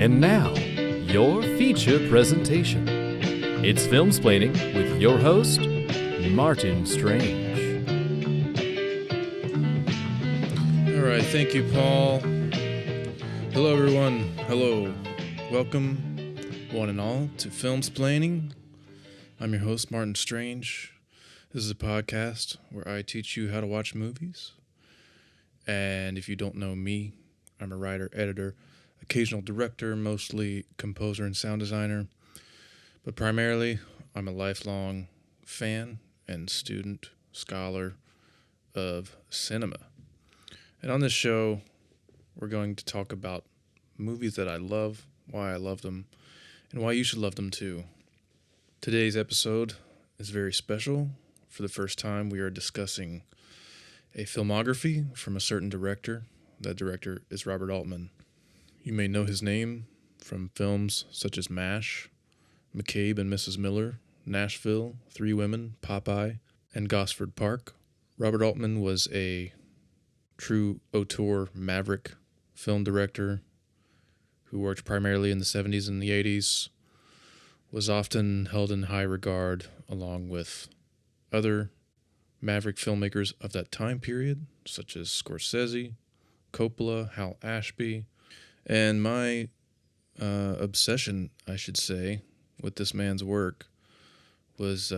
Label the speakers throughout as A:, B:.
A: And now, your feature presentation. It's Filmsplaining with your host, Martyn Strange.
B: All right, thank you, Paul. Hello, everyone. Hello. Welcome, one and all, to Filmsplaining. I'm your host, Martyn Strange. This is a podcast where I teach you how to watch movies. And if you don't know me, I'm a writer, editor, occasional director, mostly composer and sound designer. But primarily, I'm a lifelong fan and student, scholar of cinema. And on this show, we're going to talk about movies that I love, why I love them, and why you should love them too. Today's episode is very special. For the first time, we are discussing a filmography from a certain director. That director is Robert Altman. You may know his name from films such as MASH, McCabe and Mrs. Miller, Nashville, Three Women, Popeye, and Gosford Park. Robert Altman was a true auteur maverick film director who worked primarily in the 70s and the 80s, was often held in high regard along with other maverick filmmakers of that time period, such as Scorsese, Coppola, Hal Ashby. And my obsession, I should say, with this man's work was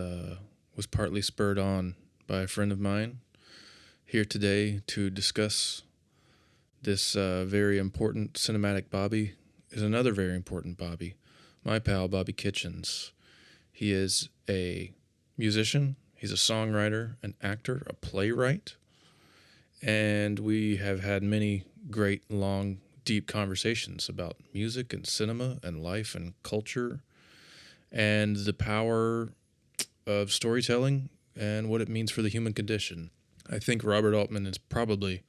B: partly spurred on by a friend of mine here today to discuss this very important cinematic Bobby is another very important Bobby, my pal Bobby Kitchens. He is a musician, he's a songwriter, an actor, a playwright, and we have had many great, long, deep conversations about music and cinema and life and culture and the power of storytelling and what it means for the human condition. I think Robert Altman is probably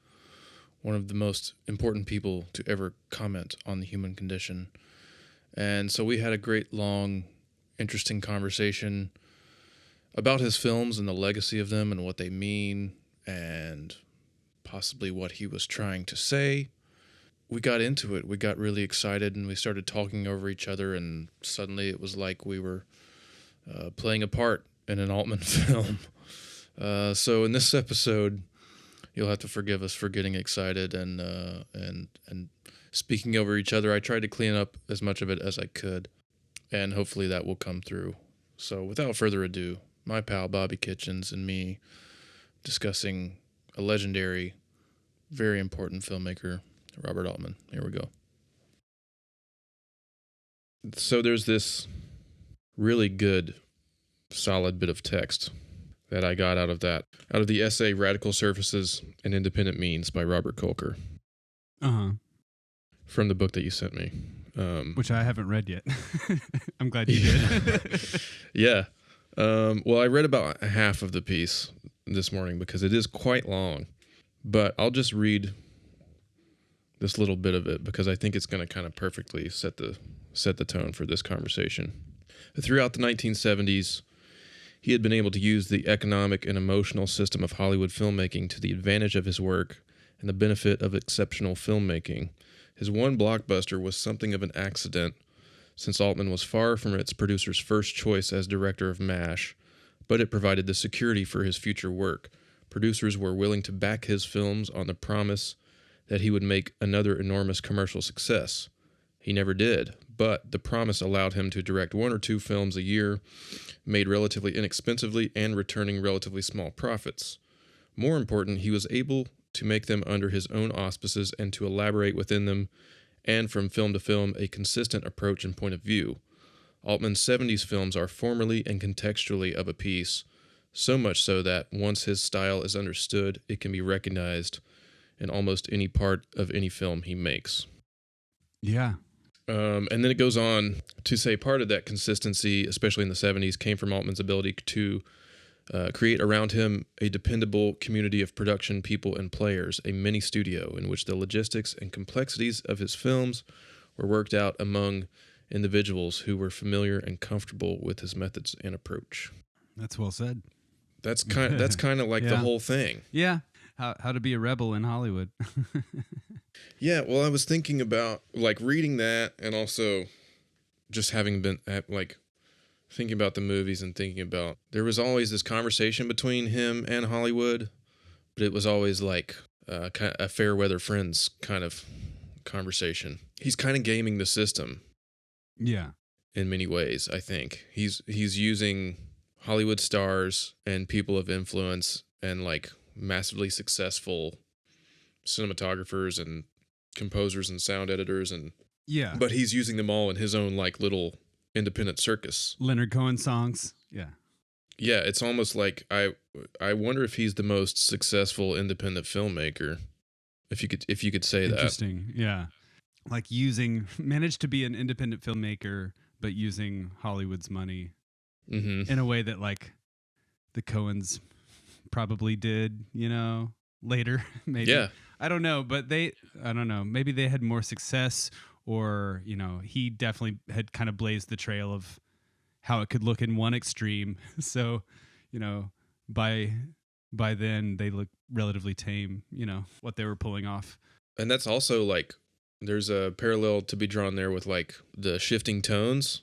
B: one of the most important people to ever comment on the human condition. And so we had a great, long, interesting conversation about his films and the legacy of them and what they mean and possibly what he was trying to say. We got into it. We got really excited and we started talking over each other, and suddenly it was like we were playing a part in an Altman film. So in this episode, you'll have to forgive us for getting excited and speaking over each other. I tried to clean up as much of it as I could, and hopefully that will come through. So without further ado, my pal Bobby Kitchens and me discussing a legendary, very important filmmaker, Robert Altman. Here we go. So there's this really good, solid bit of text that I got out of the essay Radical Surfaces and Independent Means by Robert Kolker.
C: Uh-huh.
B: From the book that you sent me.
C: Which I haven't read yet. I'm glad you did.
B: Yeah. Well, I read about half of the piece this morning because it is quite long. But I'll just read this little bit of it because I think it's going to kind of perfectly set the tone for this conversation. Throughout the 1970s, he had been able to use the economic and emotional system of Hollywood filmmaking to the advantage of his work and the benefit of exceptional filmmaking. His one blockbuster was something of an accident, since Altman was far from its producer's first choice as director of MASH, but it provided the security for his future work. Producers were willing to back his films on the promise that he would make another enormous commercial success. He never did, but the promise allowed him to direct one or two films a year, made relatively inexpensively and returning relatively small profits. More important, he was able to make them under his own auspices and to elaborate within them, and from film to film, a consistent approach and point of view. Altman's 70s films are formally and contextually of a piece, so much so that once his style is understood, it can be recognized in almost any part of any film he makes.
C: Yeah.
B: And then it goes on to say part of that consistency, especially in the 70s, came from Altman's ability to create around him a dependable community of production people and players, a mini studio in which the logistics and complexities of his films were worked out among individuals who were familiar and comfortable with his methods and approach.
C: That's well said.
B: That's kind of like the whole thing.
C: Yeah. how to be a rebel in Hollywood.
B: Yeah, well, I was thinking about like reading that, and also just having been like thinking about the movies and thinking about there was always this conversation between him and Hollywood, but it was always like a fair weather friends kind of conversation. He's kind of gaming the system.
C: Yeah.
B: In many ways, I think he's using Hollywood stars and people of influence and like massively successful cinematographers and composers and sound editors, and but he's using them all in his own like little independent circus.
C: Leonard Cohen songs. Yeah,
B: it's almost like I wonder if he's the most successful independent filmmaker, if you could say that.
C: Interesting. Yeah, like managed to be an independent filmmaker, but using Hollywood's money in a way that like the Coens probably did, later. Maybe.
B: Yeah.
C: I don't know, but I don't know. Maybe they had more success, or, he definitely had kind of blazed the trail of how it could look in one extreme. So, by then they look relatively tame, what they were pulling off.
B: And that's also like, there's a parallel to be drawn there with like the shifting tones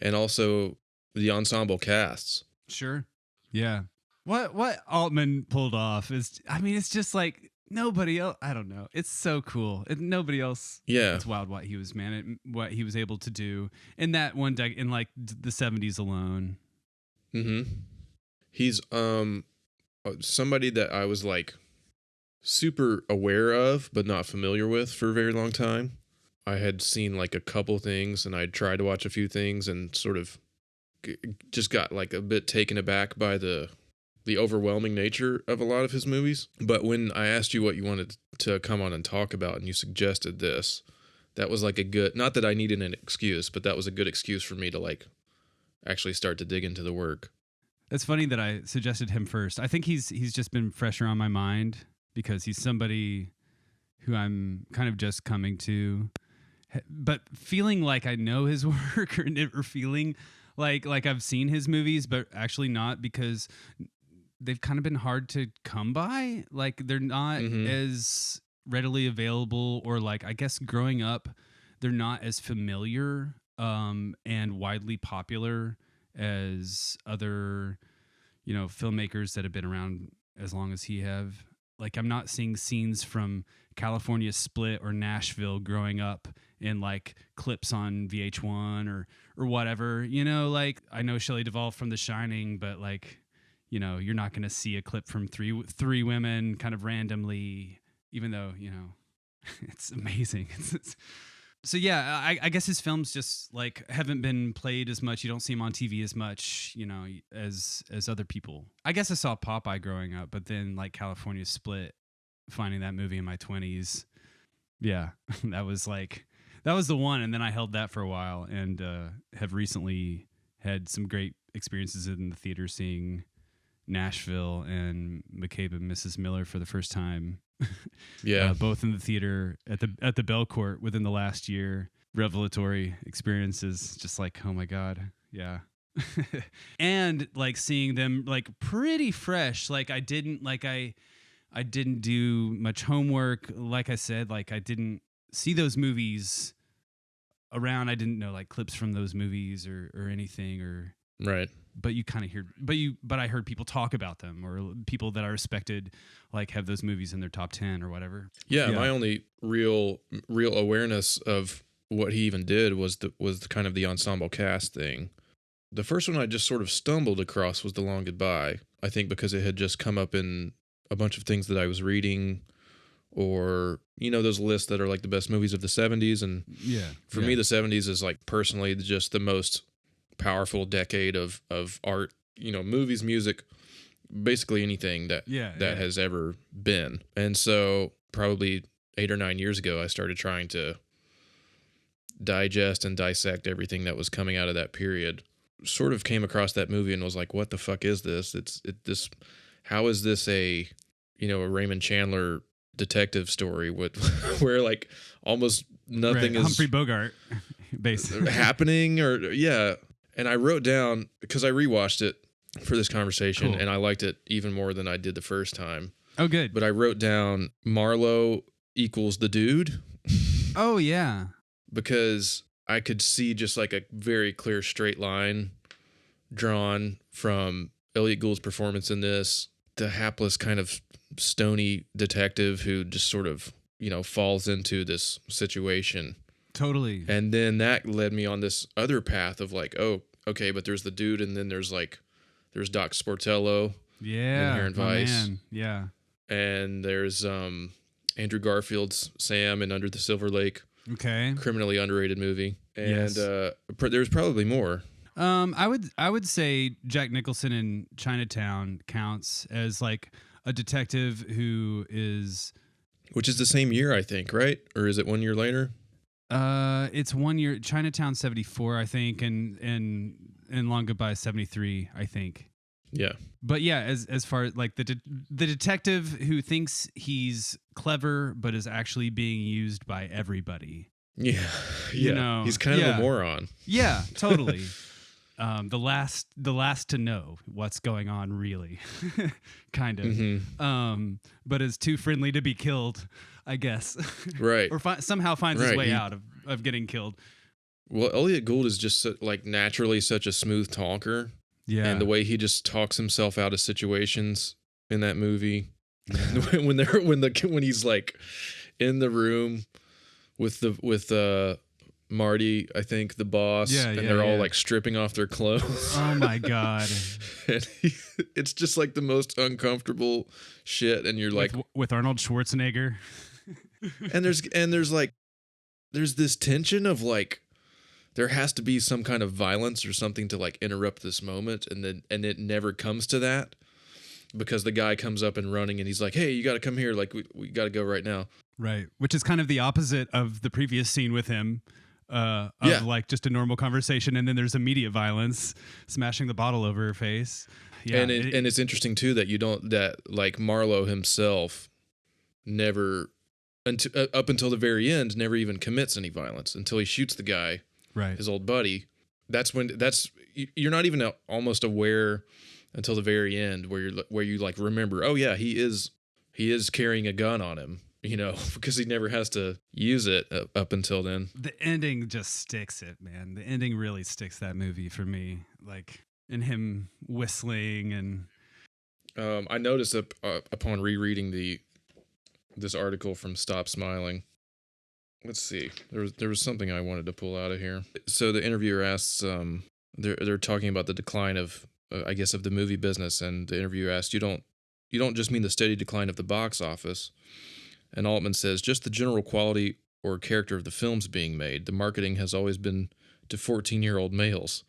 B: and also the ensemble casts.
C: Sure. Yeah. What Altman pulled off is, it's just like nobody else. I don't know. It's so cool. Nobody else.
B: Yeah.
C: It's wild what he was able to do in that one decade, in like the 70s alone.
B: Mm-hmm. He's somebody that I was like super aware of but not familiar with for a very long time. I had seen like a couple things, and I'd tried to watch a few things and sort of just got like a bit taken aback by the overwhelming nature of a lot of his movies. But when I asked you what you wanted to come on and talk about, and you suggested this, that was like a good, not that I needed an excuse, but that was a good excuse for me to like actually start to dig into the work.
C: It's funny that I suggested him first. I think he's just been fresher on my mind because he's somebody who I'm kind of just coming to, but feeling like I know his work, or feeling like I've seen his movies, but actually not, because they've kind of been hard to come by. Like they're not as readily available, or like, I guess growing up, they're not as familiar and widely popular as other, filmmakers that have been around as long as he have. Like I'm not seeing scenes from California Split or Nashville growing up in like clips on VH1 or whatever, like I know Shelley Duvall from The Shining, but like, you're not going to see a clip from three women kind of randomly, even though, it's amazing. So yeah, I guess his films just like haven't been played as much. You don't see him on TV as much, as other people. I guess I saw Popeye growing up, but then like California Split, finding that movie in my 20s. Yeah, that was the one. And then I held that for a while, and have recently had some great experiences in the theater seeing Nashville and McCabe and Mrs. Miller for the first time.
B: Yeah,
C: both in the theater at the Bell Court within the last year. Revelatory experiences, just like, oh my God, yeah. And like seeing them like pretty fresh. Like I didn't do much homework. Like I said, like I didn't see those movies around. I didn't know like clips from those movies or anything, or
B: right.
C: But you kind of hear, but I heard people talk about them, or people that I respected, like have those movies in their top 10 or whatever.
B: Yeah, my only real awareness of what he even did was kind of the ensemble cast thing. The first one I just sort of stumbled across was The Long Goodbye. I think because it had just come up in a bunch of things that I was reading, or those lists that are like the best movies of the 70s, and for me the 70s is like personally just the most powerful decade of art, movies, music, basically anything that has ever been. And so probably 8 or 9 years ago, I started trying to digest and dissect everything that was coming out of that period. Sort of came across that movie and was like, what the fuck is this? How is this a Raymond Chandler detective story where like almost nothing is
C: Humphrey Bogart basically
B: happening, or And I wrote down, because I rewatched it for this conversation, and I liked it even more than I did the first time.
C: Oh, good.
B: But I wrote down Marlowe equals the dude.
C: Oh, yeah.
B: Because I could see just like a very clear straight line drawn from Elliot Gould's performance in this, the hapless kind of stony detective who just sort of, falls into this situation.
C: Totally.
B: And then that led me on this other path of like, oh, okay, but there's the dude, and then there's Doc Sportello.
C: Yeah.
B: Inherent Vice.
C: Man. Yeah.
B: And there's Andrew Garfield's Sam in Under the Silver Lake.
C: Okay.
B: Criminally underrated movie. And
C: Yes.
B: There's probably more.
C: I would say Jack Nicholson in Chinatown counts as like a detective who is,
B: Which is the same year, I think, right? Or is it 1 year later?
C: it's 1 year. Chinatown 74, I think, and Long Goodbye 73, I think.
B: Yeah.
C: But yeah, as far as like the detective who thinks he's clever but is actually being used by everybody.
B: Yeah.
C: You know,
B: he's kind of a moron.
C: Yeah, totally. The last to know what's going on, really, kind of.
B: Mm-hmm.
C: But is too friendly to be killed, I guess.
B: Right.
C: Or somehow finds his way out of getting killed.
B: Well, Elliot Gould is just naturally such a smooth talker.
C: Yeah.
B: And the way he just talks himself out of situations in that movie, when he's like in the room with Marty, I think the boss, and they're all like stripping off their clothes.
C: Oh my God.
B: And it's just like the most uncomfortable shit, and you're like
C: with Arnold Schwarzenegger.
B: and there's this tension of like there has to be some kind of violence or something to like interrupt this moment, and it never comes to that because the guy comes up and running and he's like, "Hey, you got to come here, like we got to go right now."
C: Right, which is kind of the opposite of the previous scene with him. Like just a normal conversation, and then there's immediate violence, smashing the bottle over her face. Yeah,
B: and it's interesting too that like Marlowe himself never up until the very end never even commits any violence until he shoots the guy,
C: right,
B: his old buddy. You're not even almost aware until the very end where you like remember, oh yeah, he is carrying a gun on him. Because he never has to use it up until then.
C: The ending just sticks it, man. The ending really sticks that movie for me. Like, in him whistling and...
B: I noticed upon rereading this article from Stop Smiling. Let's see. There was something I wanted to pull out of here. So the interviewer asks, they're talking about the decline of, I guess, of the movie business, and the interviewer asks, you don't just mean the steady decline of the box office. And Altman says, just the general quality or character of the films being made. The marketing has always been to 14-year-old males.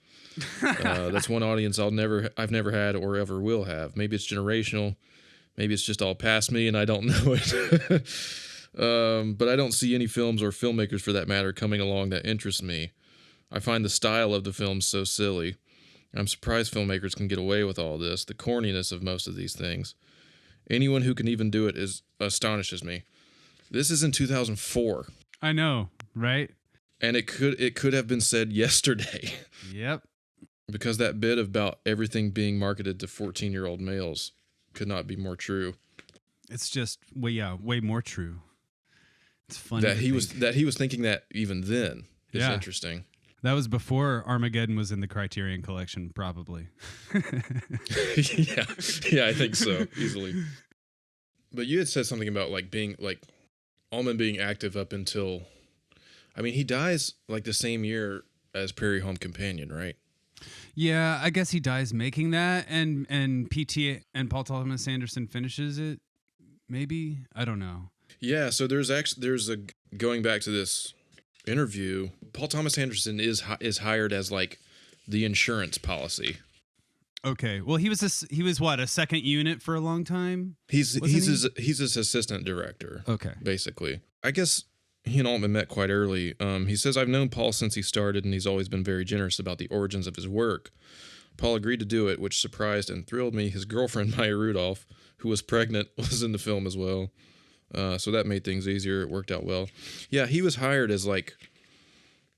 B: That's one audience I've never had or ever will have. Maybe it's generational. Maybe it's just all past me and I don't know it. But I don't see any films or filmmakers for that matter coming along that interest me. I find the style of the films so silly. I'm surprised filmmakers can get away with all this, the corniness of most of these things. Anyone who can even do it astonishes me. This is in 2004.
C: I know, right?
B: And it could have been said yesterday.
C: Yep.
B: Because that bit about everything being marketed to 14-year-old males could not be more true.
C: It's just way more true. It's funny
B: that he was thinking that even then. It's interesting.
C: That was before Armageddon was in the Criterion Collection, probably.
B: Yeah, I think so, easily. But you had said something about like being like Altman being active up until, I mean, he dies like the same year as Prairie Home Companion, right?
C: Yeah, I guess he dies making that, and P.T. and Paul Thomas Anderson finishes it. Maybe, I don't know.
B: Yeah, so there's a going back to this interview. Paul Thomas Anderson is hired as like the insurance policy.
C: Okay, well he was what, a second unit for a long time.
B: He's his assistant director.
C: Okay,
B: basically, I guess he and Altman met quite early. He says, I've known Paul since he started, and he's always been very generous about the origins of his work. Paul agreed to do it, which surprised and thrilled me. His girlfriend Maya Rudolph, who was pregnant, was in the film as well. So that made things easier. It worked out well. Yeah, he was hired as like,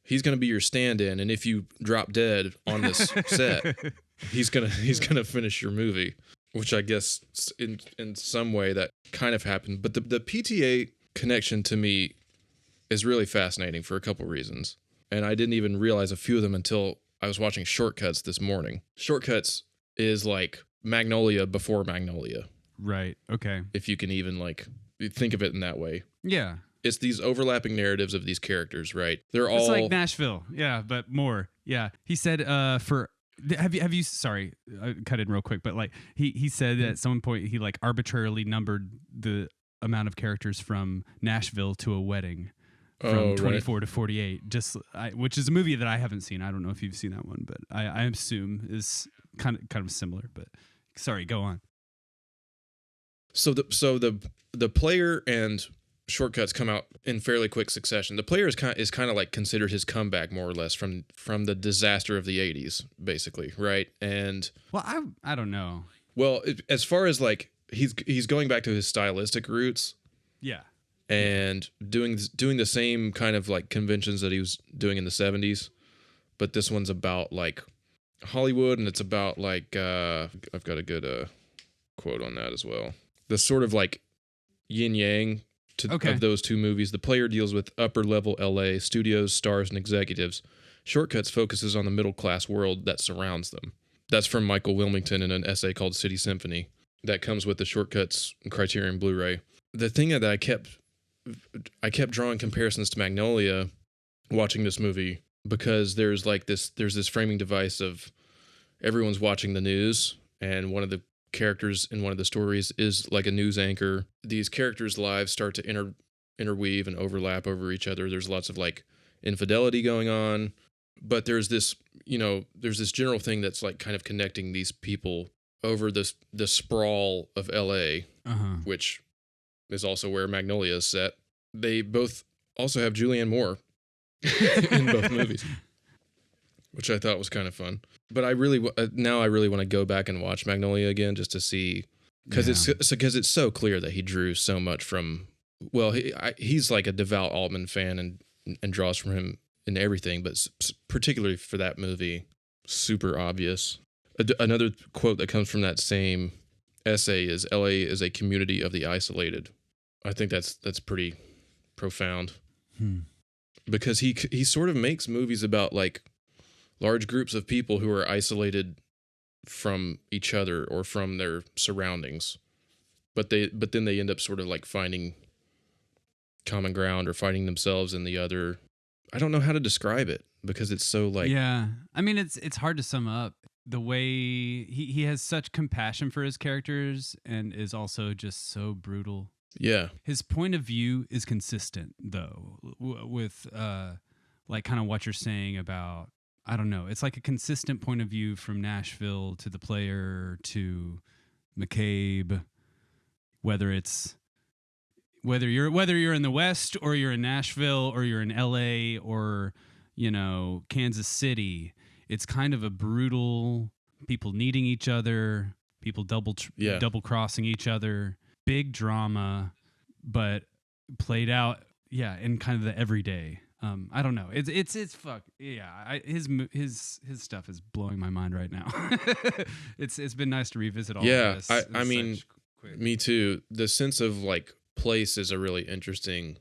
B: he's going to be your stand-in, and if you drop dead on this set, he's gonna finish your movie. which I guess in some way that kind of happened. But the PTA connection to me is really fascinating for a couple reasons. And I didn't even realize a few of them until I was watching Shortcuts this morning. Shortcuts is like Magnolia before Magnolia.
C: Right. Okay.
B: If you can even like think of it in that way.
C: Yeah.
B: It's these overlapping narratives of these characters, right? They're
C: It's
B: all
C: like Nashville. Yeah, but more. Yeah. He said have you sorry, I cut in real quick, but like he said at some point he like arbitrarily numbered the amount of characters from Nashville to a Wedding from 24 to 48, which is a movie that I haven't seen. I don't know if you've seen that one, but I assume is kind of similar, but sorry, go on.
B: So the player and Shortcuts come out in fairly quick succession. The player is kind of like considered his comeback more or less from the disaster of the 80s, basically, right? And
C: well, I don't know.
B: Well, as far as like he's going back to his stylistic roots.
C: Yeah.
B: And doing the same kind of like conventions that he was doing in the 70s, but this one's about like Hollywood, and it's about like I've got a good quote on that as well. The sort of like yin yang of those two movies. The player deals with upper level LA studios, stars, and executives. Shortcuts focuses on the middle class world that surrounds them. That's from Michael Wilmington in an essay called City Symphony that comes with the Shortcuts Criterion Blu-ray. The thing that I kept drawing comparisons to Magnolia watching this movie, because there's this framing device of everyone's watching the news, and one of the characters in one of the stories is like a news anchor. These characters' lives start to interweave and overlap over each other. There's lots of like infidelity going on, but there's this general thing that's like kind of connecting these people over the sprawl of LA, which is also where Magnolia is set. They both also have Julianne Moore in both movies, which I thought was kind of fun. But I really want to go back and watch Magnolia again just to see, because it's so clear that he drew so much from. Well, he's like a devout Altman fan and draws from him in everything, but particularly for that movie, super obvious. Another quote that comes from that same essay is LA is a community of the isolated. I think that's pretty profound, because he sort of makes movies about like large groups of people who are isolated from each other or from their surroundings, but then they end up sort of like finding common ground or finding themselves in the other. I don't know how to describe it because it's so like,
C: yeah, I mean it's hard to sum up. The way he has such compassion for his characters and is also just so brutal.
B: Yeah.
C: His point of view is consistent though with like kind of what you're saying about, I don't know, it's like a consistent point of view from Nashville to the player to McCabe, whether you're in the West or you're in Nashville or you're in LA or, Kansas City. It's kind of a brutal, people needing each other, people double crossing each other, big drama, but played out, in kind of the everyday. I don't know. It's fuck. Yeah, his stuff is blowing my mind right now. It's been nice to revisit all of this.
B: I mean, me too. The sense of like place is a really interesting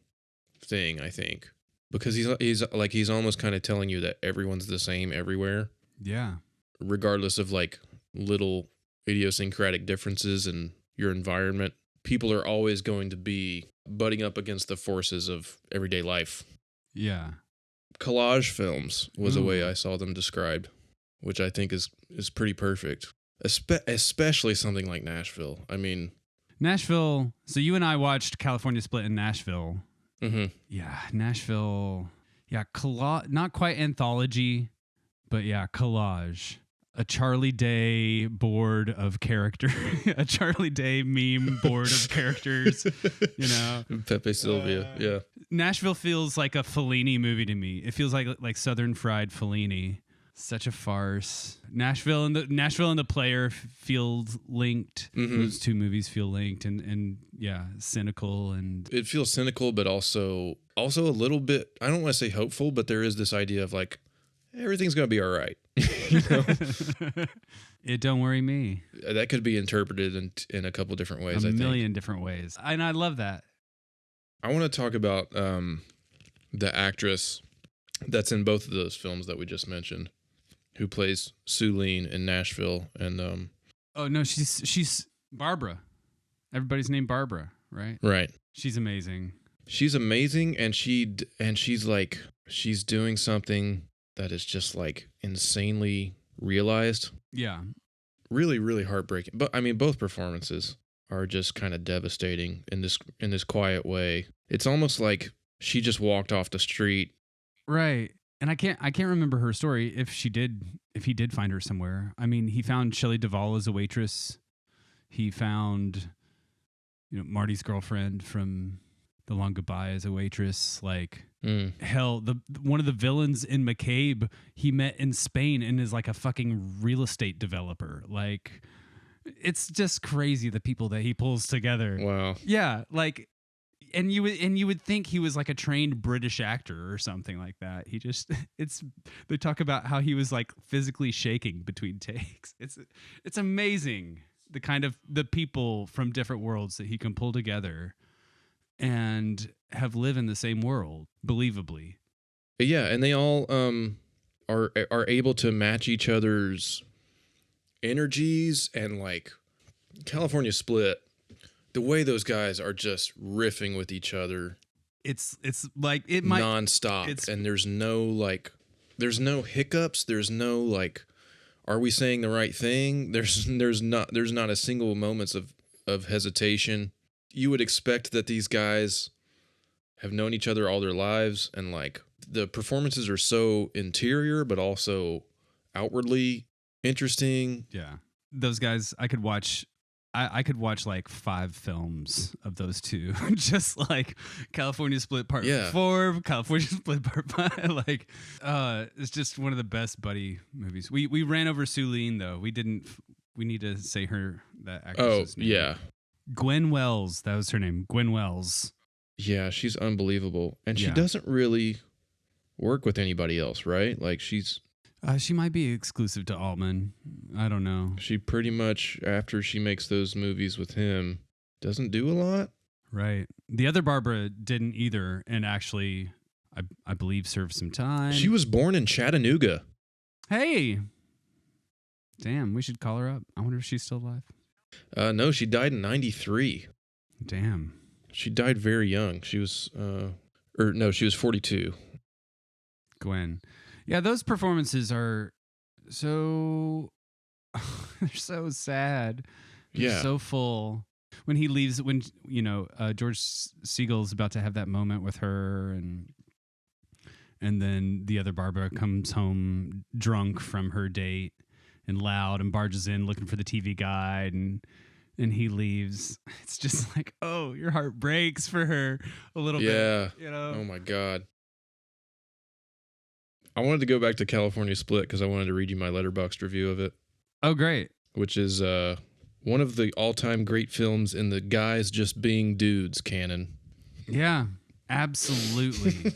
B: thing, I think. Because he's almost kind of telling you that everyone's the same everywhere.
C: Yeah.
B: Regardless of like little idiosyncratic differences in your environment, people are always going to be butting up against the forces of everyday life.
C: Yeah.
B: Collage films was a way I saw them described, which I think is pretty perfect. Especially something like Nashville. I mean,
C: Nashville. So you and I watched California Split in Nashville.
B: Mm-hmm.
C: Yeah, Nashville. Yeah, not quite anthology, but yeah, collage. A Charlie Day board of character, a Charlie Day meme board of characters.
B: Pepe Sylvia. Yeah.
C: Nashville feels like a Fellini movie to me. It feels like Southern Fried Fellini. Such a farce. Nashville and the player feel linked. Mm-hmm. Those two movies feel linked and cynical, and
B: it feels cynical, but also a little bit, I don't want to say hopeful, but there is this idea of like everything's gonna be all right. You know?
C: It don't worry me.
B: That could be interpreted in a couple different ways.
C: A million different ways, and I love that.
B: I want to talk about the actress that's in both of those films that we just mentioned, who plays Sulene in Nashville, and
C: oh no, she's Barbara. Everybody's named Barbara, right?
B: Right.
C: She's amazing.
B: She's amazing, and she's like, she's doing something that is just like insanely realized.
C: Yeah.
B: Really, really heartbreaking. But I mean, both performances are just kind of devastating in this quiet way. It's almost like she just walked off the street.
C: Right. And I can't remember her story if he did find her somewhere. I mean, he found Shelley Duvall as a waitress. He found, Marty's girlfriend from The Long Goodbye as a waitress. Like, hell, one of the villains in McCabe he met in Spain and is like a fucking real estate developer. Like, it's just crazy the people that he pulls together.
B: Wow.
C: Yeah, like, and you would think he was like a trained British actor or something like that. They talk about how he was like physically shaking between takes. It's amazing the kind of the people from different worlds that he can pull together and have live in the same world, believably.
B: Yeah, and they all are able to match each other's energies, and like California Split, the way those guys are just riffing with each other.
C: It's like it might
B: nonstop, and there's no hiccups. There's no like, are we saying the right thing? There's not a single moments of hesitation. You would expect that these guys have known each other all their lives, and like the performances are so interior but also outwardly interesting.
C: Yeah. Those guys, I could watch like 5 films of those two. Just like California Split Part 4, California Split Part 5. Like, it's just one of the best buddy movies. We ran over Sulene though. We need to say that actress's name.
B: Yeah.
C: Gwen Wells, that was her name. Gwen Wells.
B: Yeah, she's unbelievable. And she doesn't really work with anybody else, right? Like she
C: might be exclusive to Altman. I don't know.
B: She pretty much, after she makes those movies with him, doesn't do a lot.
C: Right. The other Barbara didn't either, and actually, I believe served some time.
B: She was born in Chattanooga.
C: Hey! Damn, we should call her up. I wonder if she's still alive.
B: No, she died in 93.
C: Damn.
B: She died very young. She was, she was 42.
C: Gwen. Yeah, those performances are so they're so sad. They're so full. When he leaves, George Siegel's about to have that moment with her, and then the other Barbara comes home drunk from her date and loud and barges in looking for the TV guide, and he leaves. It's just like, oh, your heart breaks for her a little bit. Yeah.
B: Oh my God. I wanted to go back to California Split because I wanted to read you my Letterboxd review of it.
C: Oh, great.
B: Which is one of the all-time great films in the guys just being dudes canon.
C: Yeah, absolutely.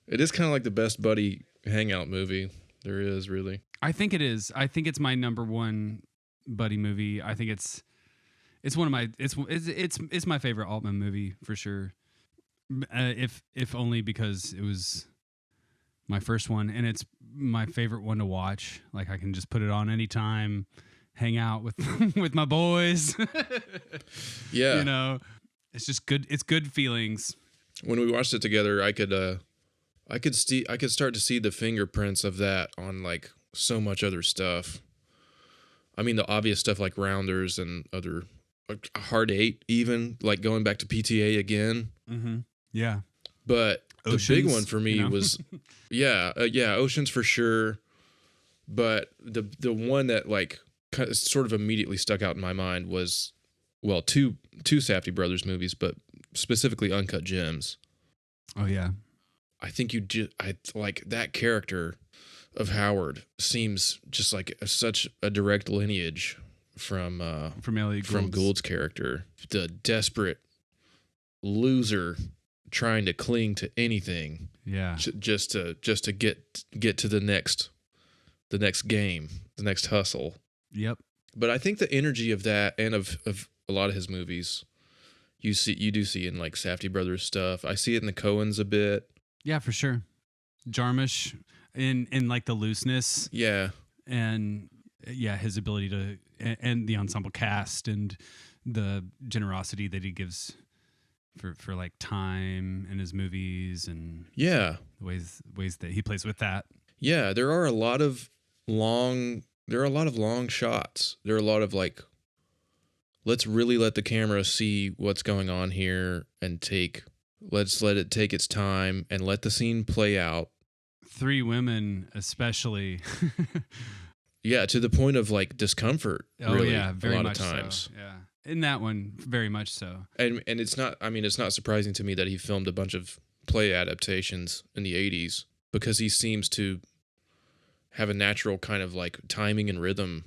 B: It is kind of like the best buddy hangout movie there is, really.
C: I think it is. I think it's my number one buddy movie. I think it's one of my it's my favorite Altman movie for sure. If only because it was my first one, and it's my favorite one to watch. Like, I can just put it on anytime, hang out with with my boys.
B: Yeah.
C: It's just good. It's good feelings.
B: When we watched it together, I could start to see the fingerprints of that on like so much other stuff. I mean, the obvious stuff like Rounders and other, like Hard 8, even like going back to PTA again.
C: Mm-hmm. Yeah.
B: But
C: Oceans,
B: the big one for me was, Oceans for sure. But the one that like sort of immediately stuck out in my mind was, well, two Safdie brothers movies, but specifically Uncut Gems.
C: Oh yeah.
B: I think I like that character of Howard seems just like such a direct lineage from Gould's character, the desperate loser trying to cling to anything,
C: just
B: to get to the next the next game, the next hustle.
C: Yep.
B: But I think the energy of that and of a lot of his movies, you do see in like Safdie Brothers stuff. I see it in the Coens a bit.
C: Yeah, for sure. Jarmusch in like the looseness.
B: Yeah.
C: And his ability to, and the ensemble cast and the generosity that he gives for like time in his movies and
B: the
C: ways that he plays with that.
B: Yeah, there are a lot of long shots. There are a lot of like, let's really let the camera see what's going on here and let's let it take its time and let the scene play out.
C: Three Women especially.
B: Yeah, to the point of like discomfort.
C: Oh
B: really,
C: yeah, very
B: a lot
C: much
B: of times.
C: So. Yeah, in that one, very much so.
B: And it's not. I mean, it's not surprising to me that he filmed a bunch of play adaptations in the '80s because he seems to have a natural kind of like timing and rhythm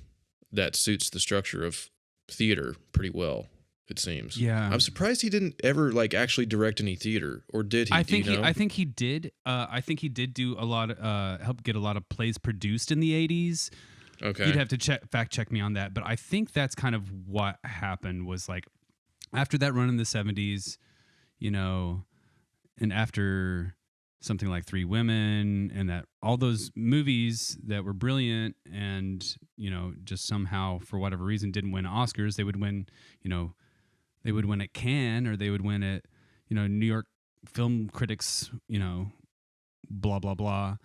B: that suits the structure of theater pretty well. It seems.
C: Yeah,
B: I'm surprised he didn't ever like actually direct any theater, or did he?
C: I think
B: I
C: think he did. I think he did do a lot. Help get a lot of plays produced in the '80s.
B: Okay.
C: You'd have to fact check me on that, but I think that's kind of what happened was like after that run in the 70s, you know, and after something like Three Women and that all those movies that were brilliant and, you know, just somehow for whatever reason didn't win Oscars, they would win, you know, they would win at Cannes or they would win at, you know, New York Film Critics, you know, blah, blah, blah.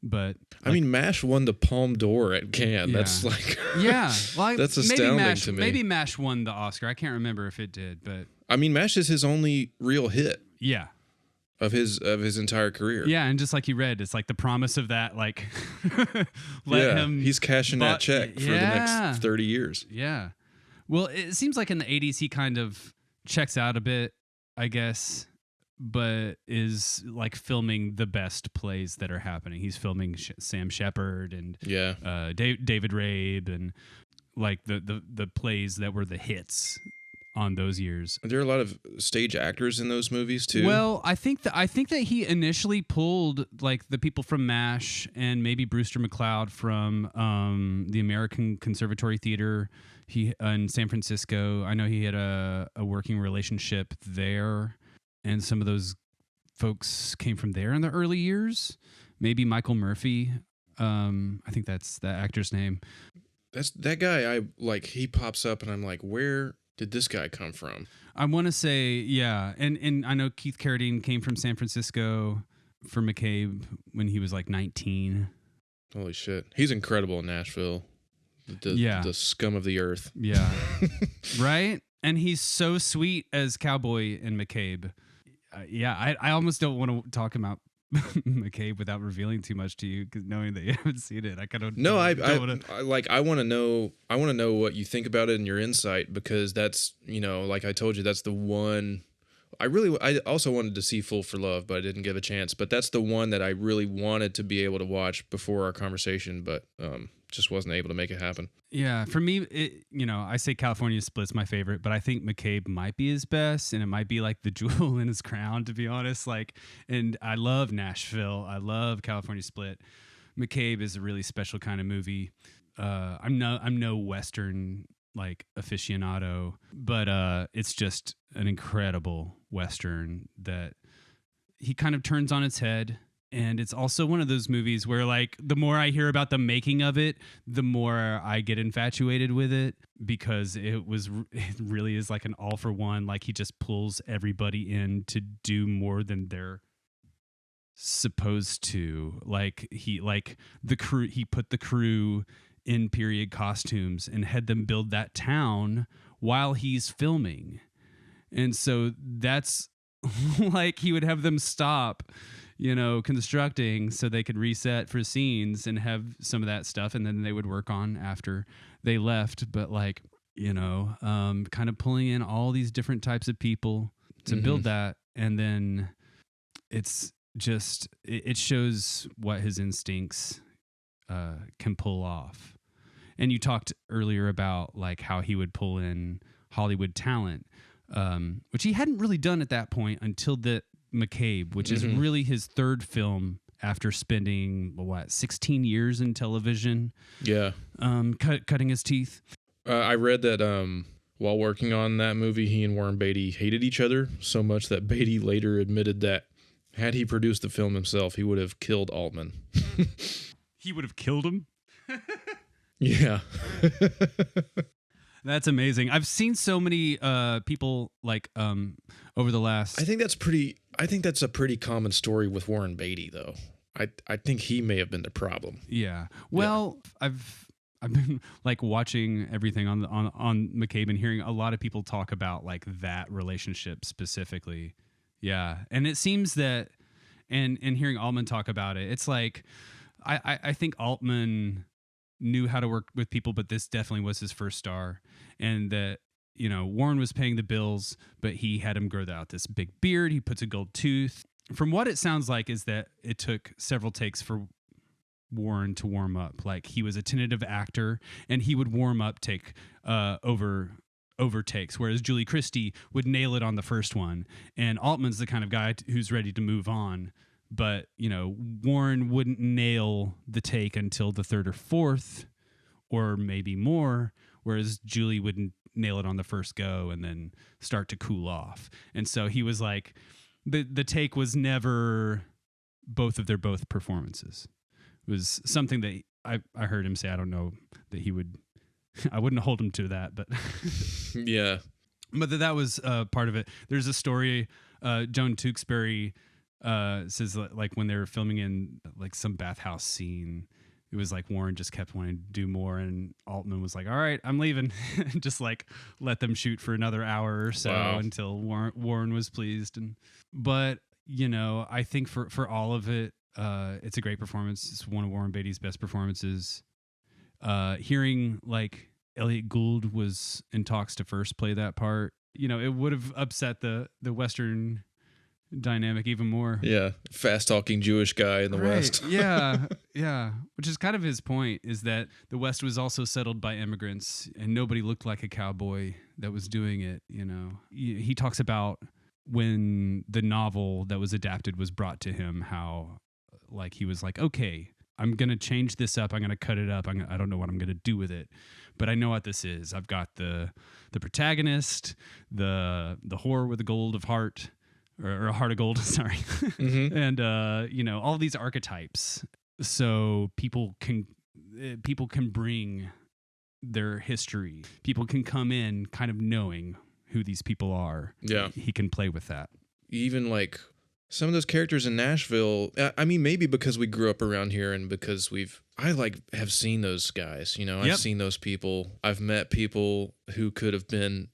C: But
B: I mean, MASH won the Palme d'Or at Cannes.
C: Yeah.
B: That's like,
C: well,
B: that's astounding to me.
C: Maybe MASH won the Oscar. I can't remember if it did, but
B: I mean, MASH is his only real hit.
C: Yeah.
B: Of his entire career.
C: Yeah, and just like you read, it's like the promise of that, like let him.
B: He's cashing that check for the next 30 years.
C: Yeah. Well, it seems like in the 80s he kind of checks out a bit, I guess, but is like filming the best plays that are happening. He's filming Sam Shepard and David Rabe and like the plays that were the hits on those years.
B: Are there a lot of stage actors in those movies too?
C: Well, I think that he initially pulled like the people from MASH and maybe Brewster McCloud from the American Conservatory Theater in San Francisco. I know he had a working relationship there, and some of those folks came from there in the early years. Maybe Michael Murphy. I think that's the actor's name.
B: That's that guy. I like. He pops up, and I'm like, where did this guy come from?
C: I want to say, yeah. And I know Keith Carradine came from San Francisco for McCabe when he was like 19.
B: Holy shit. He's incredible in Nashville. The scum of the earth.
C: Yeah. Right? And he's so sweet as Cowboy in McCabe. I almost don't want to talk about McCabe without revealing too much to you, because knowing that you haven't seen it, I kind of
B: I want to know what you think about it and your insight, because that's, you know, like I told you, that's the one I also wanted to see Fool for Love, but I didn't give a chance. But that's the one that I really wanted to be able to watch before our conversation, but just wasn't able to make it happen.
C: Yeah, for me, I say California Split's my favorite, but I think McCabe might be his best, and it might be like the jewel in his crown, to be honest. And I love Nashville. I love California Split. McCabe is a really special kind of movie. I'm no Western like aficionado, but it's just an incredible Western that he kind of turns on its head. And it's also one of those movies where, like, the more I hear about the making of it, the more I get infatuated with it, because it really is like an all for one. Like, he just pulls everybody in to do more than they're supposed to. Like, he put the crew in period costumes and had them build that town while he's filming. And so that's like, he would have them stop, constructing so they could reset for scenes and have some of that stuff, and then they would work on after they left. But kind of pulling in all these different types of people to build that, and then it's just it shows what his instincts can pull off. And you talked earlier about like how he would pull in Hollywood talent, which he hadn't really done at that point until the McCabe, which is really his third film after spending 16 years in television.
B: Yeah.
C: Cutting his teeth.
B: I read that while working on that movie, he and Warren Beatty hated each other so much that Beatty later admitted that had he produced the film himself, he would have killed Altman.
C: He would have killed him?
B: Yeah.
C: That's amazing. I've seen so many people like over the last.
B: I think that's a pretty common story with Warren Beatty, though. I think he may have been the problem.
C: Yeah. Well, yeah. I've been like watching everything on McCabe and hearing a lot of people talk about like that relationship specifically. Yeah, and it seems that, and hearing Altman talk about it, it's like I think Altman knew how to work with people, but this definitely was his first star, and that, you know, Warren was paying the bills, but he had him grow out this big beard. He puts a gold tooth. From what it sounds like is that it took several takes for Warren to warm up. Like, he was a tentative actor, and he would warm up, take over takes, whereas Julie Christie would nail it on the first one, and Altman's the kind of guy who's ready to move on. But, you know, Warren wouldn't nail the take until the third or fourth, or maybe more, whereas Julie wouldn't nail it on the first go and then start to cool off. And so he was like, the take was never both of their both performances. It was something that I heard him say. I don't know that he would, I wouldn't hold him to that, but
B: yeah.
C: But that was part of it. There's a story, Joan Tewksbury says, like, when they were filming in like some bathhouse scene, it was like Warren just kept wanting to do more, and Altman was like, all right, I'm leaving. Just like let them shoot for another hour or so. Wow. Until Warren was pleased. But you know, I think for all of it, it's a great performance. It's one of Warren Beatty's best performances. Hearing like Elliot Gould was in talks to first play that part, you know, it would have upset the Western dynamic even more.
B: Yeah, fast talking Jewish guy in the West.
C: Yeah. Which is kind of his point, is that the West was also settled by immigrants, and nobody looked like a cowboy that was doing it. You know, he talks about when the novel that was adapted was brought to him, how like he was like, okay, I'm going to change this up. I'm going to cut it up. I don't know what I'm going to do with it, but I know what this is. I've got the protagonist, the whore with a gold of heart, or a heart of gold, sorry. Mm-hmm. And, you know, all these archetypes. So people can bring their history. People can come in kind of knowing who these people are.
B: Yeah.
C: He can play with that.
B: Even like some of those characters in Nashville, I mean, maybe because we grew up around here and because I have seen those guys, you know, I've seen those people. I've met people who could have been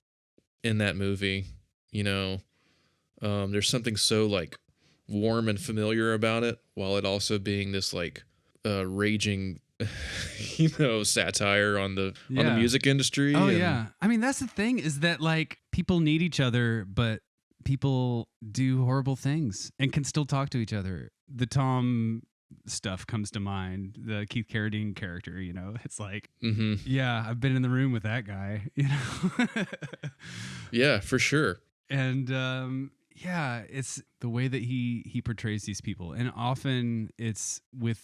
B: in that movie, you know. There's something so like warm and familiar about it, while it also being this like raging, you know, satire on the music industry.
C: Oh yeah, I mean, that's the thing, is that like people need each other, but people do horrible things and can still talk to each other. The Tom stuff comes to mind, the Keith Carradine character, you know, it's like, yeah, I've been in the room with that guy, you know.
B: Yeah, for sure.
C: And yeah, it's the way that he portrays these people, and often it's with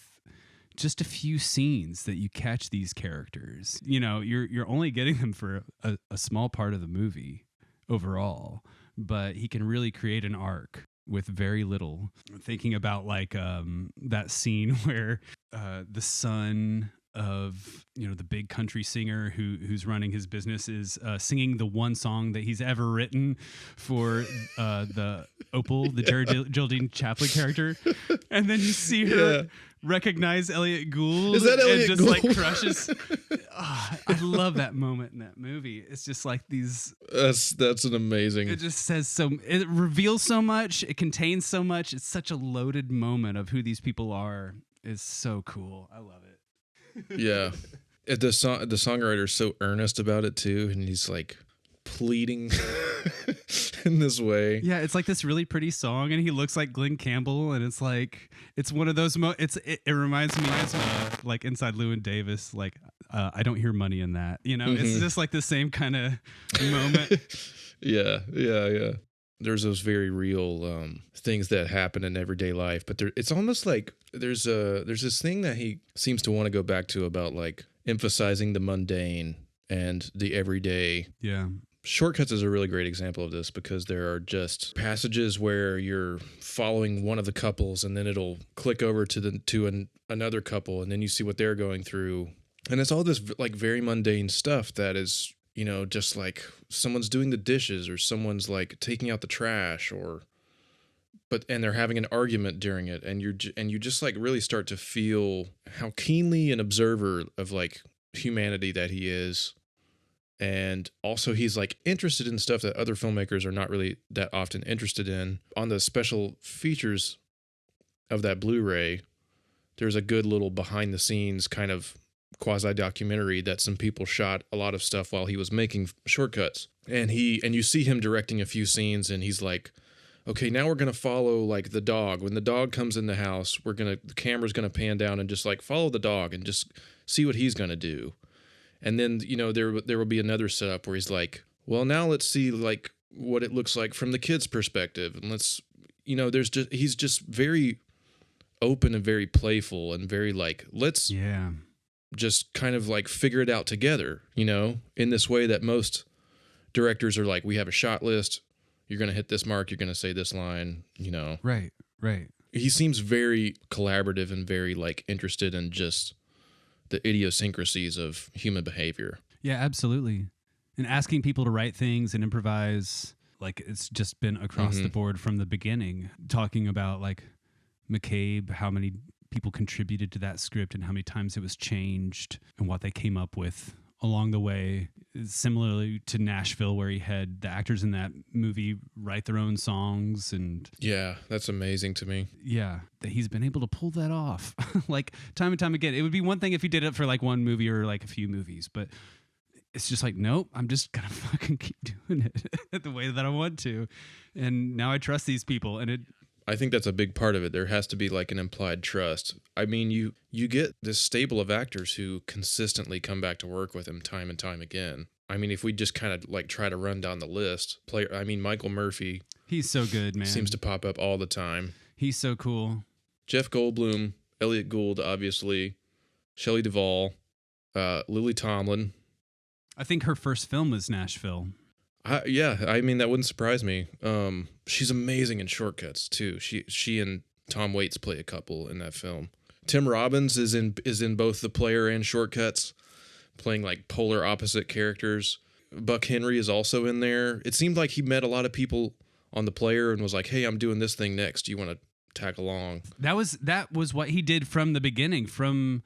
C: just a few scenes that you catch these characters. You know, you're only getting them for a small part of the movie overall, but he can really create an arc with very little. Thinking about like that scene where the son of, you know, the big country singer who's running his business is singing the one song that he's ever written for the Opal, the Geraldine Chaplin character, and then you see her recognize Elliot Gould.
B: Is that Elliot
C: and
B: Gould?
C: Just like crushes. I love that moment in that movie. It's just like these.
B: That's an amazing.
C: It just says so. It reveals so much. It contains so much. It's such a loaded moment of who these people are. It's so cool. I love it.
B: Yeah, the songwriter's so earnest about it too, and he's like pleading in this way.
C: Yeah, it's like this really pretty song, and he looks like Glenn Campbell, and it's like it's one of those. It reminds me of like Inside Llewyn Davis. Like I don't hear money in that. You know, it's just like the same kind of moment.
B: Yeah. there's those very real things that happen in everyday life, but it's almost like there's this thing that he seems to want to go back to about like emphasizing the mundane and the everyday.
C: Yeah.
B: Shortcuts is a really great example of this because there are just passages where you're following one of the couples and then it'll click over to another couple and then you see what they're going through. And it's all this like very mundane stuff that is, you know, just like someone's doing the dishes or someone's like taking out the trash and they're having an argument during it. And you just like really start to feel how keenly an observer of like humanity that he is. And also he's like interested in stuff that other filmmakers are not really that often interested in. On the special features of that Blu-ray, there's a good little behind the scenes kind of quasi-documentary that some people shot a lot of stuff while he was making Shortcuts. And you see him directing a few scenes and he's like, okay, now we're going to follow like the dog. When the dog comes in the house, the camera's going to pan down and just like follow the dog and just see what he's going to do. And then, you know, there will be another setup where he's like, well, now let's see like what it looks like from the kid's perspective. And let's, you know, he's just very open and very playful and very like, let's just kind of like figure it out together, you know, in this way that most directors are like, we have a shot list. You're going to hit this mark. You're going to say this line, you know.
C: Right.
B: He seems very collaborative and very like interested in just the idiosyncrasies of human behavior.
C: Yeah, absolutely. And asking people to write things and improvise, like it's just been across the board from the beginning. Talking about like McCabe, how many people contributed to that script and how many times it was changed and what they came up with along the way. Similarly to Nashville, where he had the actors in that movie write their own songs. And
B: yeah, that's amazing to me.
C: Yeah, that he's been able to pull that off like time and time again. It would be one thing if he did it for like one movie or like a few movies, but it's just like, nope, I'm just gonna fucking keep doing it the way that I want to. And now I trust these people, and
B: I think that's a big part of it. There has to be like an implied trust. I mean, you get this stable of actors who consistently come back to work with him time and time again. I mean, if we just kind of like try to run down the list, Michael Murphy.
C: He's so good, man.
B: Seems to pop up all the time.
C: He's so cool.
B: Jeff Goldblum, Elliot Gould, obviously, Shelley Duvall, Lily Tomlin.
C: I think her first film was Nashville.
B: Yeah, I mean, that wouldn't surprise me. She's amazing in Shortcuts too. She and Tom Waits play a couple in that film. Tim Robbins is in both The Player and Shortcuts, playing like polar opposite characters. Buck Henry is also in there. It seemed like he met a lot of people on The Player and was like, "Hey, I'm doing this thing next. Do you want to tag along?" That
C: was what he did from the beginning, from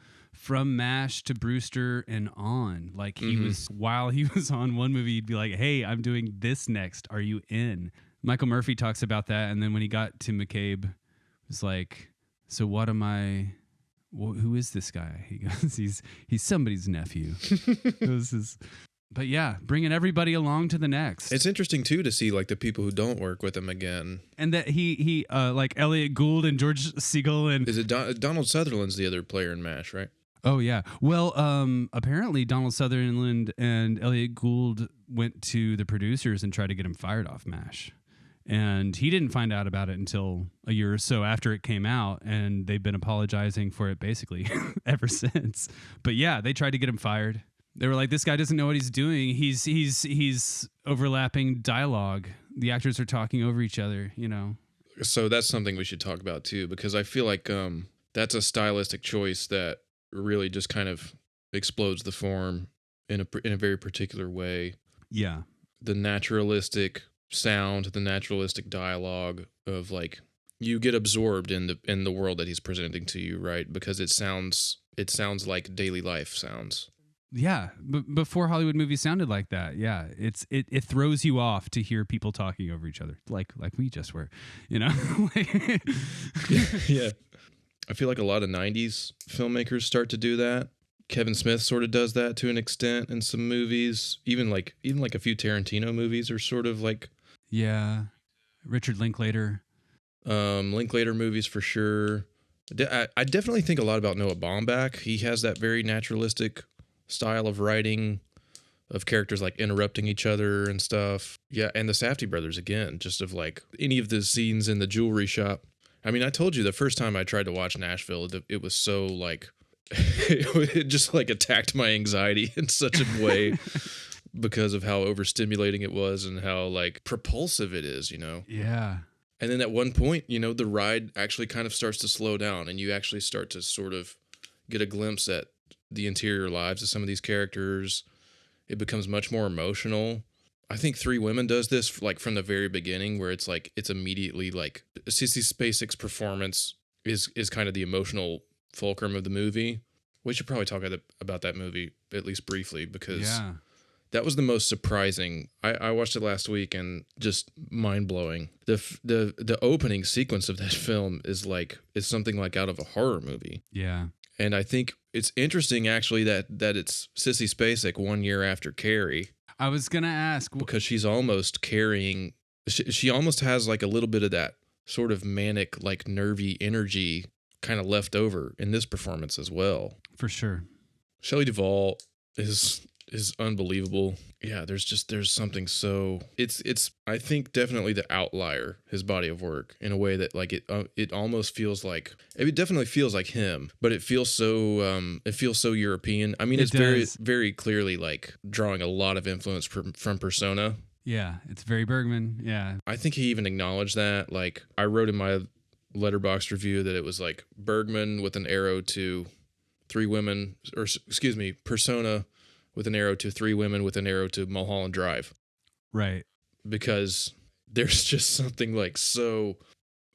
C: MASH to Brewster and on. Like he was, while he was on one movie, he'd be like, "Hey, I'm doing this next. Are you in?" Michael Murphy talks about that, and then when he got to McCabe, it was like, "So what am I? Who is this guy?" He goes, "He's somebody's nephew." But yeah, bringing everybody along to the next.
B: It's interesting too to see like the people who don't work with him again,
C: and that he like Elliot Gould and George Siegel and
B: is it Donald Sutherland's the other player in MASH, right?
C: Oh yeah. Well, apparently Donald Sutherland and Elliot Gould went to the producers and tried to get him fired off MASH. And he didn't find out about it until a year or so after it came out, and they've been apologizing for it basically ever since. But yeah, they tried to get him fired. They were like, "This guy doesn't know what he's doing. He's overlapping dialogue. The actors are talking over each other, you know."
B: So that's something we should talk about too, because I feel like that's a stylistic choice that really just kind of explodes the form in a very particular way.
C: Yeah.
B: The naturalistic sound, the naturalistic dialogue of like, you get absorbed in the world that he's presenting to you, right? Because it sounds like daily life sounds.
C: Yeah, before Hollywood movies sounded like that. Yeah, it throws you off to hear people talking over each other, like we just were, you know.
B: Yeah. I feel like a lot of 90s filmmakers start to do that. Kevin Smith sort of does that to an extent in some movies. Even like a few Tarantino movies are sort of like.
C: Yeah. Richard Linklater.
B: Linklater movies for sure. I definitely think a lot about Noah Baumbach. He has that very naturalistic style of writing, of characters like interrupting each other and stuff. Yeah, and the Safdie brothers again, just of like any of the scenes in the jewelry shop. I mean, I told you the first time I tried to watch Nashville, it was so like it just like attacked my anxiety in such a way because of how overstimulating it was and how like propulsive it is, you know?
C: Yeah.
B: And then at one point, you know, the ride actually kind of starts to slow down and you actually start to sort of get a glimpse at the interior lives of some of these characters. It becomes much more emotional. I think Three Women does this like from the very beginning, where it's like it's immediately like Sissy Spacek's performance is kind of the emotional fulcrum of the movie. We should probably talk about that movie at least briefly because that was the most surprising. I watched it last week and just mind blowing. The opening sequence of that film is something like out of a horror movie.
C: Yeah.
B: And I think it's interesting, actually, that it's Sissy Spacek 1 year after Carrie.
C: I was going to ask.
B: Because she's almost carrying... She almost has like a little bit of that sort of manic, like nervy energy kind of left over in this performance as well.
C: For sure.
B: Shelley Duvall is unbelievable. Yeah, there's something so it's I think definitely the outlier, his body of work, in a way that like it almost feels like, it definitely feels like him, but it feels so European. I mean, it's very very clearly like drawing a lot of influence from Persona.
C: Yeah, it's very Bergman. Yeah.
B: I think he even acknowledged that. Like I wrote in my Letterboxd review that it was like Bergman with an arrow to Three Women, or excuse me, Persona with an arrow to Three Women with an arrow to Mulholland Drive.
C: Right.
B: Because there's just something like so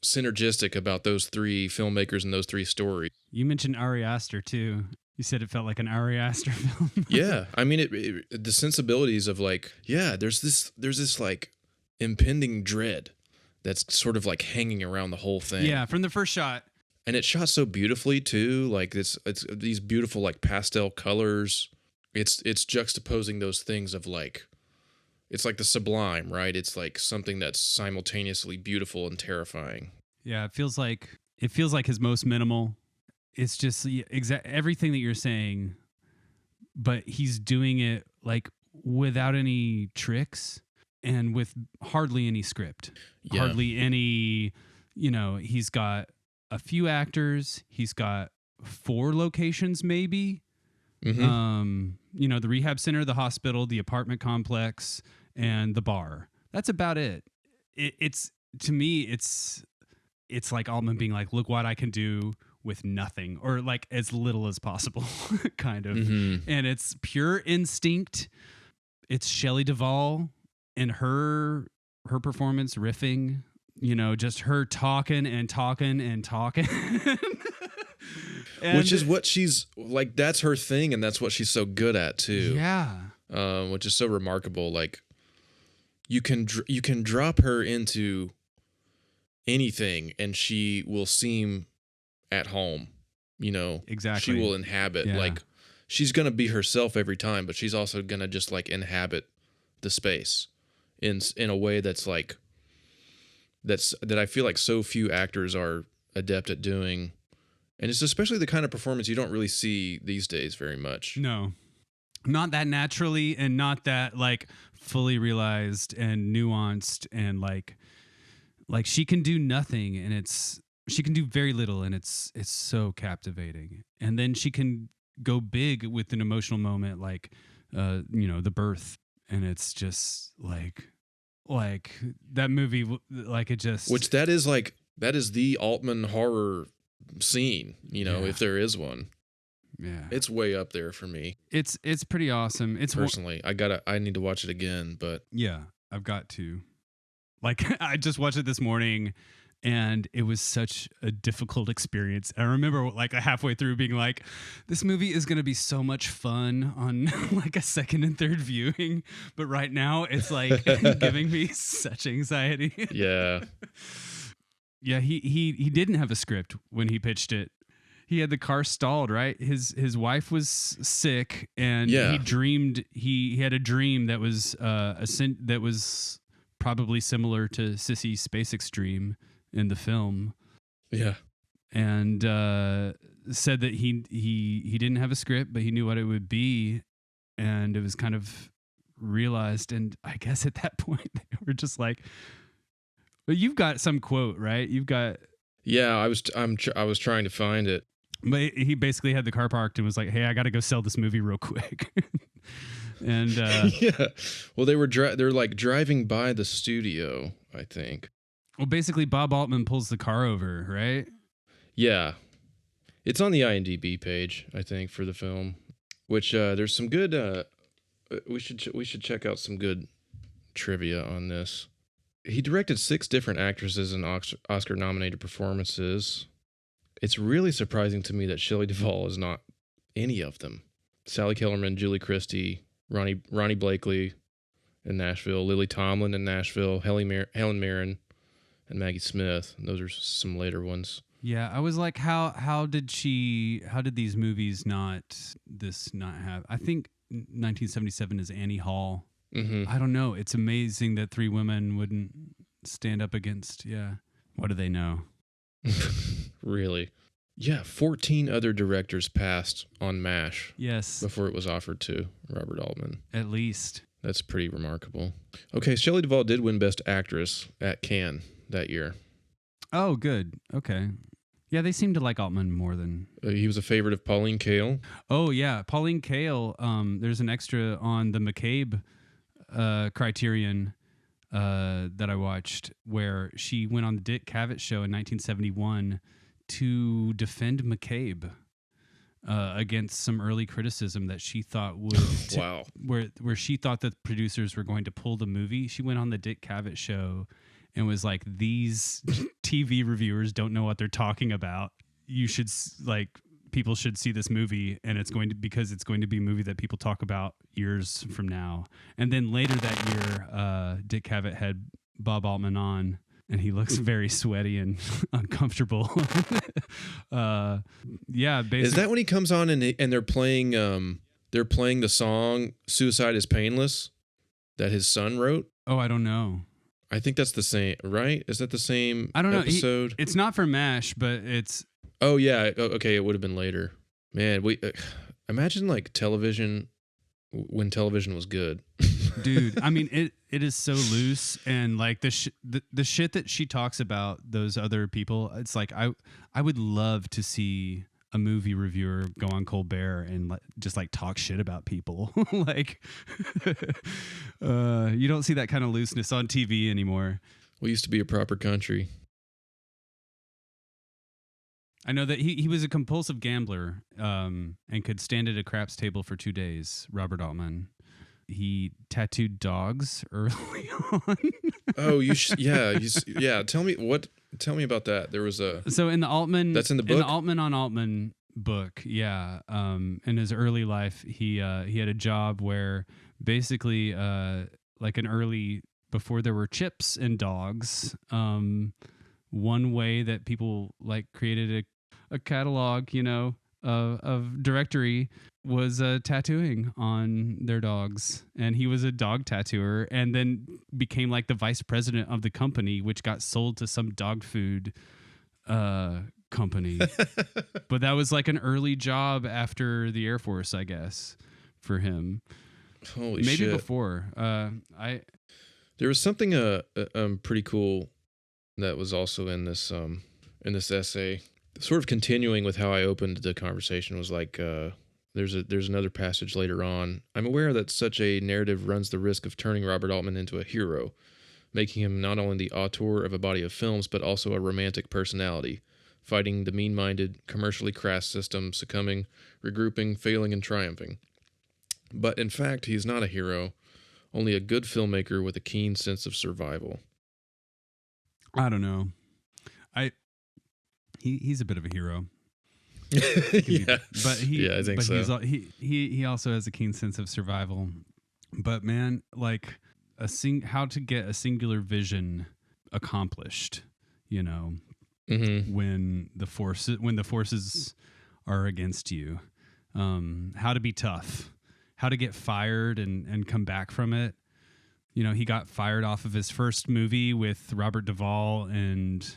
B: synergistic about those three filmmakers and those three stories.
C: You mentioned Ari Aster too. You said it felt like an Ari Aster film.
B: Yeah. I mean, the sensibilities of like, yeah, there's this like impending dread that's sort of like hanging around the whole thing.
C: Yeah, from the first shot. And
B: it's shot so beautifully too. Like it's these beautiful like pastel colors. It's juxtaposing those things of like, it's like the sublime, right? It's like something that's simultaneously beautiful and terrifying.
C: Yeah, it feels like his most minimal. It's just everything that you're saying, but he's doing it like without any tricks and with hardly any script.
B: Yeah.
C: Hardly any, he's got a few actors, he's got 4 locations maybe.
B: Mm-hmm.
C: The rehab center, the hospital, the apartment complex, and the bar. That's about it. It's to me, it's like Altman being like, look what I can do with nothing, or like as little as possible, kind of.
B: Mm-hmm.
C: And it's pure instinct. It's Shelley Duvall and her performance riffing, just her talking and talking and talking.
B: Which is what she's like, that's her thing, and that's what she's so good at too.
C: Yeah.
B: Which is so remarkable. Like you can drop her into anything and she will seem at home,
C: Exactly.
B: She will inhabit, like she's going to be herself every time, but she's also going to just like inhabit the space in a way that's like, that I feel like so few actors are adept at doing. And it's especially the kind of performance you don't really see these days very much.
C: No, not that naturally, and not that like fully realized and nuanced, and like she can do nothing, and she can do very little, and it's so captivating. And then she can go big with an emotional moment, like the birth, and it's just like that movie, like it just,
B: which that is the Altman horror scene, if there is one.
C: Yeah,
B: it's way up there for me.
C: It's pretty awesome. It's
B: personally, I need to watch it again, but
C: yeah, I've got to. Like I just watched it this morning, and it was such a difficult experience. I remember like halfway through being like, this movie is going to be so much fun on like a second and third viewing, but right now it's like giving me such anxiety.
B: Yeah.
C: Yeah, he didn't have a script when he pitched it. He had the car stalled, right? His wife was sick, and he had a dream that was that was probably similar to Sissy Spacek's dream in the film.
B: Yeah.
C: And said that he didn't have a script, but he knew what it would be, and it was kind of realized, and I guess at that point they were just like, well, you've got some quote, right? You've got.
B: Yeah, I was trying to find it.
C: But he basically had the car parked and was like, "Hey, I got to go sell this movie real quick." And
B: yeah, well, they're like driving by the studio, I think.
C: Well, basically, Bob Altman pulls the car over, right?
B: Yeah, it's on the IMDb page, I think, for the film. Which there's some good. We should check out some good trivia on this. He directed 6 different actresses in Oscar-nominated performances. It's really surprising to me that Shelley Duvall is not any of them. Sally Kellerman, Julie Christie, Ronnie Blakely in Nashville, Lily Tomlin in Nashville, Helen Mirren, and Maggie Smith. And those are some later ones.
C: Yeah, I was like, how did these movies not have? I think 1977 is Annie Hall.
B: Mm-hmm.
C: I don't know. It's amazing that 3 women wouldn't stand up against. Yeah, what do they know?
B: Really? Yeah, 14 other directors passed on MASH.
C: Yes.
B: Before it was offered to Robert Altman.
C: At least.
B: That's pretty remarkable. Okay, Shelley Duvall did win Best Actress at Cannes that year.
C: Oh, good. Okay. Yeah, they seem to like Altman more than...
B: He was a favorite of Pauline Kael.
C: Oh, yeah. Pauline Kael, there's an extra on the McCabe Criterion that I watched where she went on the Dick Cavett show in 1971 to defend McCabe against some early criticism that she thought would...
B: Wow.
C: Where she thought that the producers were going to pull the movie. She went on the Dick Cavett show and was like, these TV reviewers don't know what they're talking about. You should, people should see this movie, and because it's going to be a movie that people talk about years from now. And then later that year, Dick Cavett had Bob Altman on, and he looks very sweaty and uncomfortable. Yeah, basically.
B: Is that when he comes on and they're playing the song "Suicide Is Painless" that his son wrote?
C: Oh, I don't know.
B: I think that's the same, right? Is that the same
C: I don't know.
B: episode?
C: It's not for MASH, but it's...
B: Oh, yeah. Okay, it would have been later. Man, imagine like television when television was good.
C: Dude, I mean, it is so loose, and like the shit that she talks about those other people, it's like I would love to see a movie reviewer go on Colbert and just like talk shit about people. Like you don't see that kind of looseness on TV anymore.
B: We used to be a proper country.
C: I know that he was a compulsive gambler and could stand at a craps table for 2 days, Robert Altman. He tattooed dogs early on.
B: Oh, yeah. Tell me about that. There was
C: so in the Altman,
B: that's in the book?
C: In the Altman on Altman book, yeah. In his early life, he had a job where basically like before there were chips and dogs, one way that people like created a catalog, of directory was tattooing on their dogs, and he was a dog tattooer, and then became like the vice president of the company, which got sold to some dog food company. But that was like an early job after the Air Force, I guess, for him.
B: Holy
C: maybe
B: shit.
C: Before
B: there was something pretty cool that was also in this essay, sort of continuing with how I opened the conversation. Was like there's another passage later on. I'm aware that such a narrative runs the risk of turning Robert Altman into a hero, making him not only the auteur of a body of films, but also a romantic personality, fighting the mean-minded, commercially crass system, succumbing, regrouping, failing, and triumphing. But in fact, he's not a hero, only a good filmmaker with a keen sense of survival.
C: I don't know. He's a bit of a hero.
B: Yeah, I think so.
C: He also has a keen sense of survival. But man, like how to get a singular vision accomplished,
B: Mm-hmm.
C: when the forces are against you. How to be tough, how to get fired and come back from it. He got fired off of his first movie with Robert Duvall and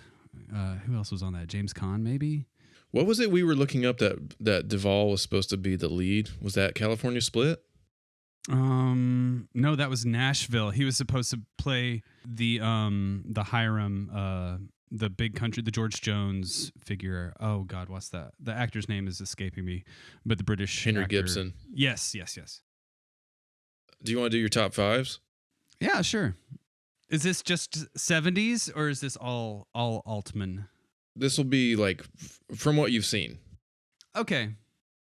C: who else was on that? James Caan, maybe?
B: What was it we were looking up that Duvall was supposed to be the lead? Was that California Split?
C: No, that was Nashville. He was supposed to play the Hiram, the big country, the George Jones figure. Oh God, what's that? The actor's name is escaping me, but the British
B: Henry
C: actor.
B: Gibson.
C: Yes.
B: Do you want to do your top fives?
C: Yeah, sure. Is this just 70s or is this all Altman?
B: This will be like from what you've seen.
C: Okay.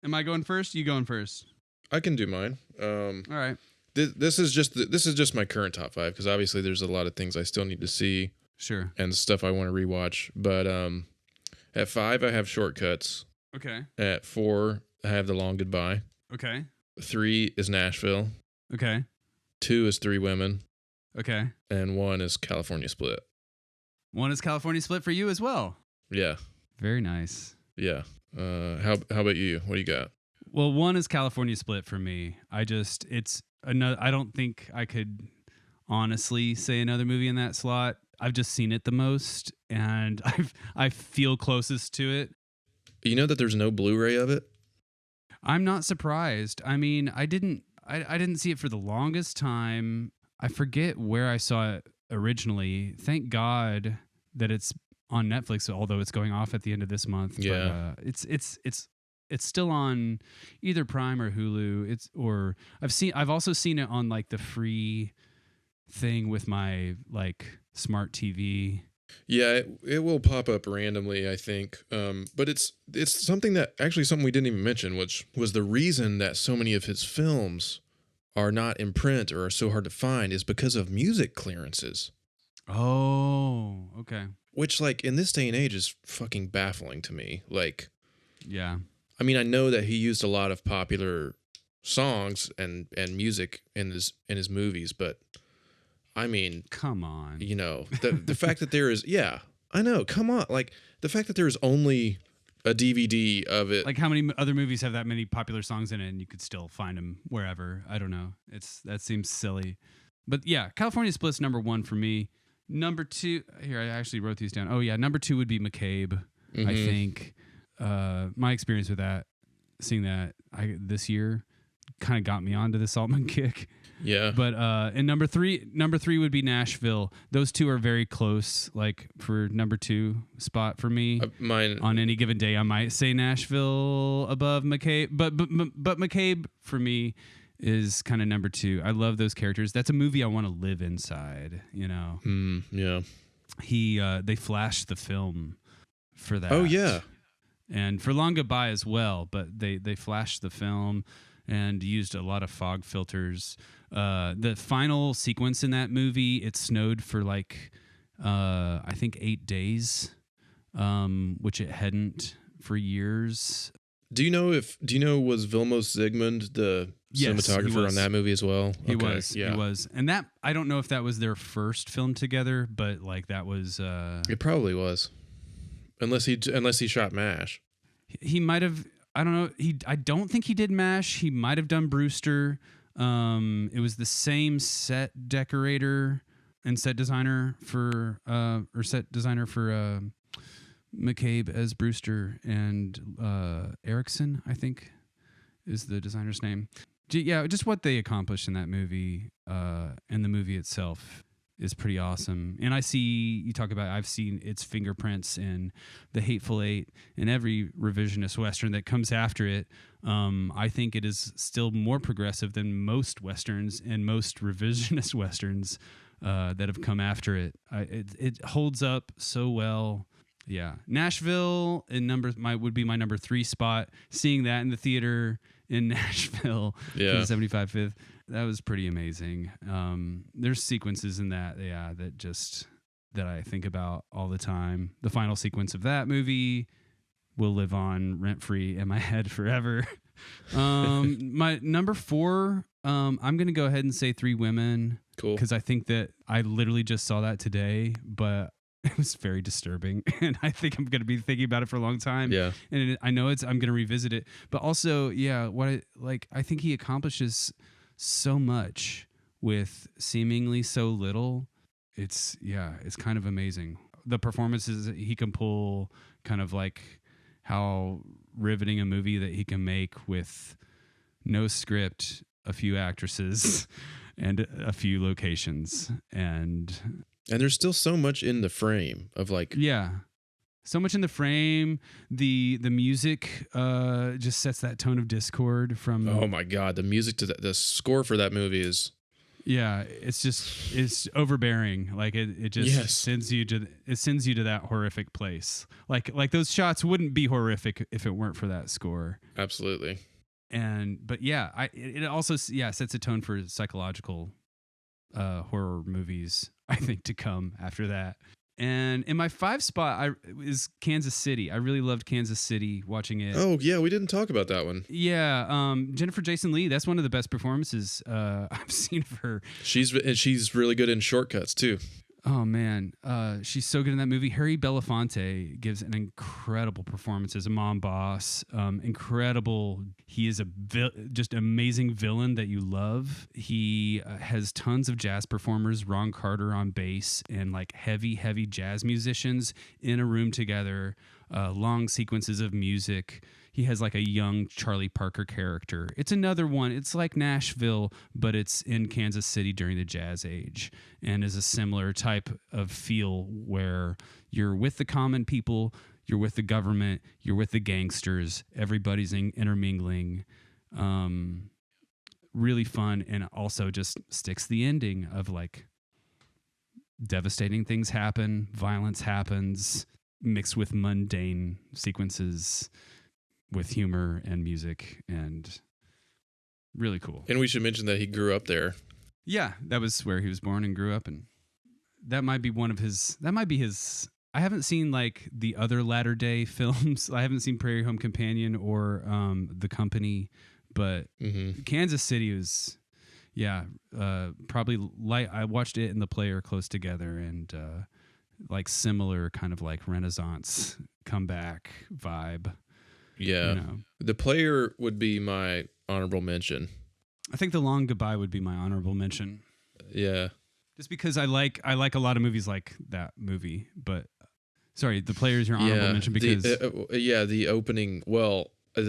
C: Am I going first? You going first?
B: I can do mine.
C: All right.
B: This is just my current top five because obviously there's a lot of things I still need to see.
C: Sure.
B: And stuff I want to rewatch. But at 5 I have Shortcuts.
C: Okay.
B: At 4 I have The Long Goodbye.
C: Okay.
B: 3 is Nashville.
C: Okay.
B: 2 is Three Women.
C: Okay.
B: And 1 is California Split.
C: 1 is California Split for you as well.
B: Yeah.
C: Very nice.
B: Yeah. How about you? What do you got?
C: Well, 1 is California Split for me. It's another. I don't think I could honestly say another movie in that slot. I've just seen it the most, and I feel closest to it.
B: You know that there's no Blu-ray of it?
C: I'm not surprised. I mean, I didn't see it for the longest time. I forget where I saw it originally. Thank God that it's on Netflix, although it's going off at the end of this month.
B: Yeah.
C: But, it's still on either Prime or Hulu. I've also seen it on like the free thing with my like smart TV.
B: Yeah, it will pop up randomly, I think. But it's something we didn't even mention, which was the reason that so many of his films are not in print or are so hard to find is because of music clearances.
C: Oh, okay.
B: Which, like, in this day and age is fucking baffling to me. Like,
C: yeah.
B: I mean, I know that he used a lot of popular songs and music in his movies, but I mean,
C: come on.
B: You know, the fact that there is, yeah, I know, come on. Like, the fact that there is only a DVD of it.
C: Like, how many other movies have that many popular songs in it and you could still find them wherever? I don't know. That seems silly. But yeah, California Split's number 1 for me. Number 2, here, I actually wrote these down. Oh yeah, number 2 would be McCabe, I think. My experience with seeing that this year kind of got me onto this Altman kick.
B: Yeah.
C: But and number three would be Nashville. Those two are very close. Like for number 2 spot for me.
B: Mine
C: on any given day, I might say Nashville above McCabe, but McCabe for me is kind of number 2. I love those characters. That's a movie I want to live inside. You know.
B: Yeah.
C: They flashed the film for that.
B: Oh yeah.
C: And for Long Goodbye as well, but they flashed the film and used a lot of fog filters. The final sequence in that movie, it snowed for like I think 8 days, which it hadn't for years.
B: Do you know was Vilmos Zsigmond the cinematographer on that movie as well?
C: He was. And that, I don't know if that was their first film together, but like that was
B: it probably was. Unless he shot MASH.
C: He might have, I don't know. I don't think he did MASH. He might have done Brewster. It was the same set decorator and set designer for McCabe as Brewster, and Erickson, I think, is the designer's name. Yeah, just what they accomplished in that movie, and the movie itself is pretty awesome. And I've seen its fingerprints in The Hateful Eight and every revisionist Western that comes after it. I think it is still more progressive than most Westerns and most revisionist Westerns that have come after it. It holds up so well. Yeah. Nashville would be my number 3 spot. Seeing that in the theater in Nashville for the 75 Fifth, that was pretty amazing. There's sequences in that, that I think about all the time. The final sequence of that movie will live on rent-free in my head forever. My number 4, I'm going to go ahead and say Three Women.
B: Cool.
C: Because I think that I literally just saw that today, but it was very disturbing, and I think I'm going to be thinking about it for a long time.
B: Yeah,
C: and I'm going to revisit it. But also, yeah, I think he accomplishes so much with seemingly so little. It's kind of amazing. The performances that he can pull, kind of like how riveting a movie that he can make with no script a few actresses and a few locations. And
B: there's still so much in the frame of like,
C: yeah, so much in the frame. The music just sets that tone of discord from.
B: oh my God, the music to the score for that movie is.
C: Yeah, it's overbearing. Like it just sends you to that horrific place. Like those shots wouldn't be horrific if it weren't for that score.
B: Absolutely.
C: But yeah, it also sets a tone for psychological horror movies, I think, to come after that. And in my 5 spot is Kansas City. I really loved Kansas City watching it.
B: Oh yeah, we didn't talk about that one.
C: Yeah, Jennifer Jason Leigh. That's one of the best performances I've seen of her.
B: She's really good in Shortcuts too.
C: Oh man, she's so good in that movie. Harry Belafonte gives an incredible performance as a mom boss. Incredible. He is just amazing villain that you love. He has tons of jazz performers, Ron Carter on bass, and like heavy jazz musicians in a room together. Long sequences of music. He has like a young Charlie Parker character. It's another one. It's like Nashville, but it's in Kansas City during the jazz age, and is a similar type of feel where you're with the common people, you're with the government, you're with the gangsters. Everybody's intermingling. Really fun, and also just sticks the ending of like devastating things happen, violence happens, mixed with mundane sequences with humor and music, and really cool.
B: And we should mention that he grew up there.
C: Yeah, that was where he was born and grew up, and that might be his. I haven't seen like the other latter day films. I haven't seen Prairie Home Companion or The Company, but Kansas City was, probably like I watched it and The Player close together, and like similar kind of like Renaissance comeback vibe.
B: Yeah.
C: You know.
B: The Player would be my honorable mention.
C: I think The Long Goodbye would be my honorable mention.
B: Yeah.
C: Just because I like a lot of movies like that movie, but sorry, The Player is your honorable mention because
B: the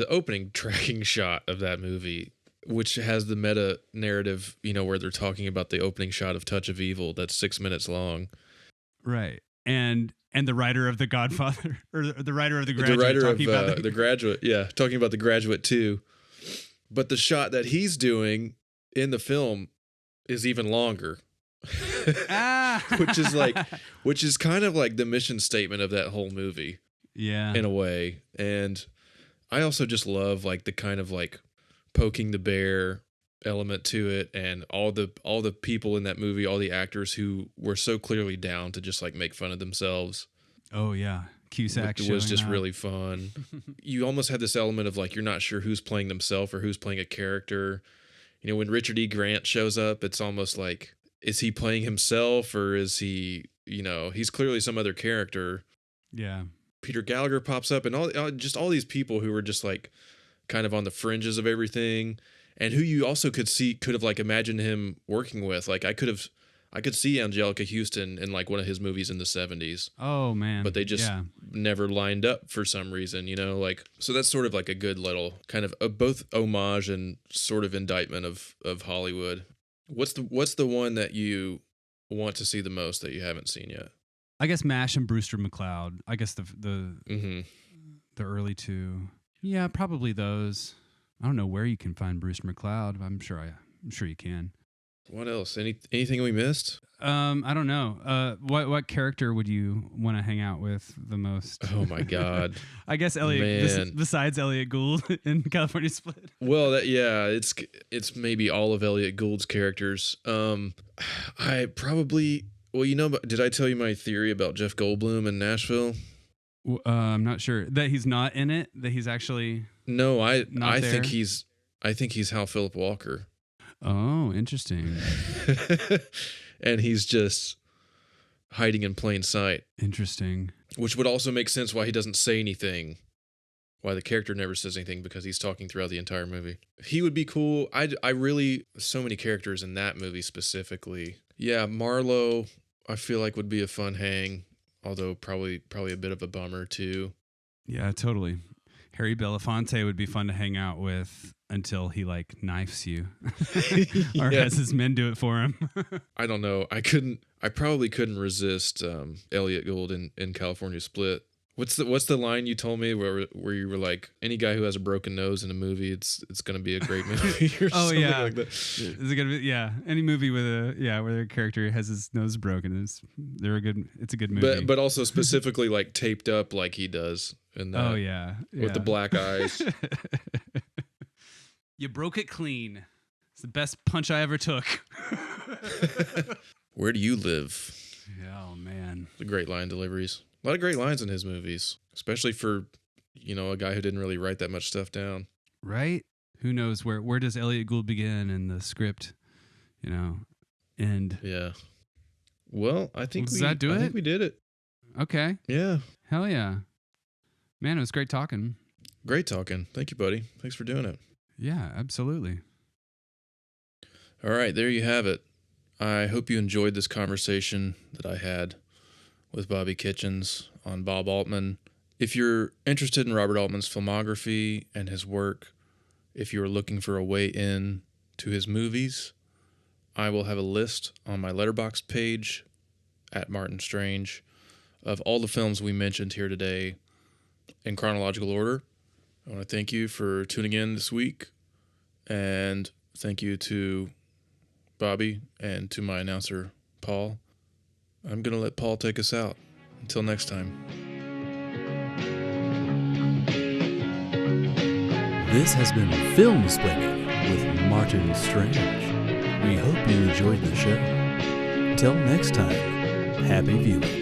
B: opening tracking shot of that movie, which has the meta narrative, where they're talking about the opening shot of Touch of Evil that's 6 minutes long.
C: Right. And the writer of The Godfather, or the writer of The Graduate,
B: The Graduate, talking about The Graduate too. But the shot that he's doing in the film is even longer, which is kind of like the mission statement of that whole movie, in a way. And I also just love like the kind of like poking the bear element to it, and all the people in that movie, all the actors who were so clearly down to just like make fun of themselves.
C: Oh yeah, Cusack
B: was just really fun. You almost had this element of like you're not sure who's playing themselves or who's playing a character. When Richard E. Grant shows up, it's almost like, is he playing himself, or is he, he's clearly some other character.
C: Yeah.
B: Peter Gallagher pops up, and all these people who were just like kind of on the fringes of everything. And who you also could have like imagined him working with. Like I could see Angelica Houston in like one of his movies in the 70s.
C: Oh man.
B: But they just never lined up for some reason, so that's sort of like a good little kind of both homage and sort of indictment of Hollywood. What's the one that you want to see the most that you haven't seen yet?
C: I guess MASH and Brewster McCloud. I guess the early two. Yeah, probably those. I don't know where you can find Brewster McCloud. I'm sure you can.
B: What else? Anything we missed?
C: I don't know. What character would you want to hang out with the most?
B: Oh my God.
C: I guess Elliot. Besides Elliot Gould in California Split.
B: Well, it's maybe all of Elliot Gould's characters. I probably. Well, did I tell you my theory about Jeff Goldblum in Nashville?
C: I'm not sure that he's not in it. That he's actually.
B: No, I
C: there?
B: think he's Hal Philip Walker.
C: Oh, interesting.
B: And he's just hiding in plain sight.
C: Interesting.
B: Which would also make sense why he doesn't say anything. Why the character never says anything, because he's talking throughout the entire movie. He would be cool. I really, so many characters in that movie specifically. Yeah, Marlowe, I feel like would be a fun hang, although probably a bit of a bummer too.
C: Yeah, totally. Harry Belafonte would be fun to hang out with until he like knifes you or has his men do it for him.
B: I don't know. I probably couldn't resist Elliot Gould in California Split. What's the line you told me where you were like, any guy who has a broken nose in a movie, it's going to be a great movie or something like that.
C: Is it gonna be, any movie with where their character has his nose broken it's a good movie.
B: But also specifically like taped up like he does in that, with the black eyes.
C: You broke it clean. It's the best punch I ever took.
B: Where do you live?
C: Oh man.
B: The great line deliveries. A lot of great lines in his movies, especially for, a guy who didn't really write that much stuff down.
C: Right? Who knows where does Elliot Gould begin in the script, end?
B: Yeah. Well, I think
C: I think
B: we did it.
C: Okay.
B: Yeah.
C: Hell yeah. Man, it was great talking.
B: Great talking. Thank you, buddy. Thanks for doing it.
C: Yeah, absolutely.
B: All right, there you have it. I hope you enjoyed this conversation that I had with Bobby Kitchens on Bob Altman. If you're interested in Robert Altman's filmography and his work, if you're looking for a way in to his movies, I will have a list on my Letterboxd page at Martyn Strange of all the films we mentioned here today in chronological order. I want to thank you for tuning in this week, and thank you to Bobby and to my announcer, Paul. I'm going to let Paul take us out. Until next time.
A: This has been Filmsplaining with Martyn Strange. We hope you enjoyed the show. Till next time, happy viewing.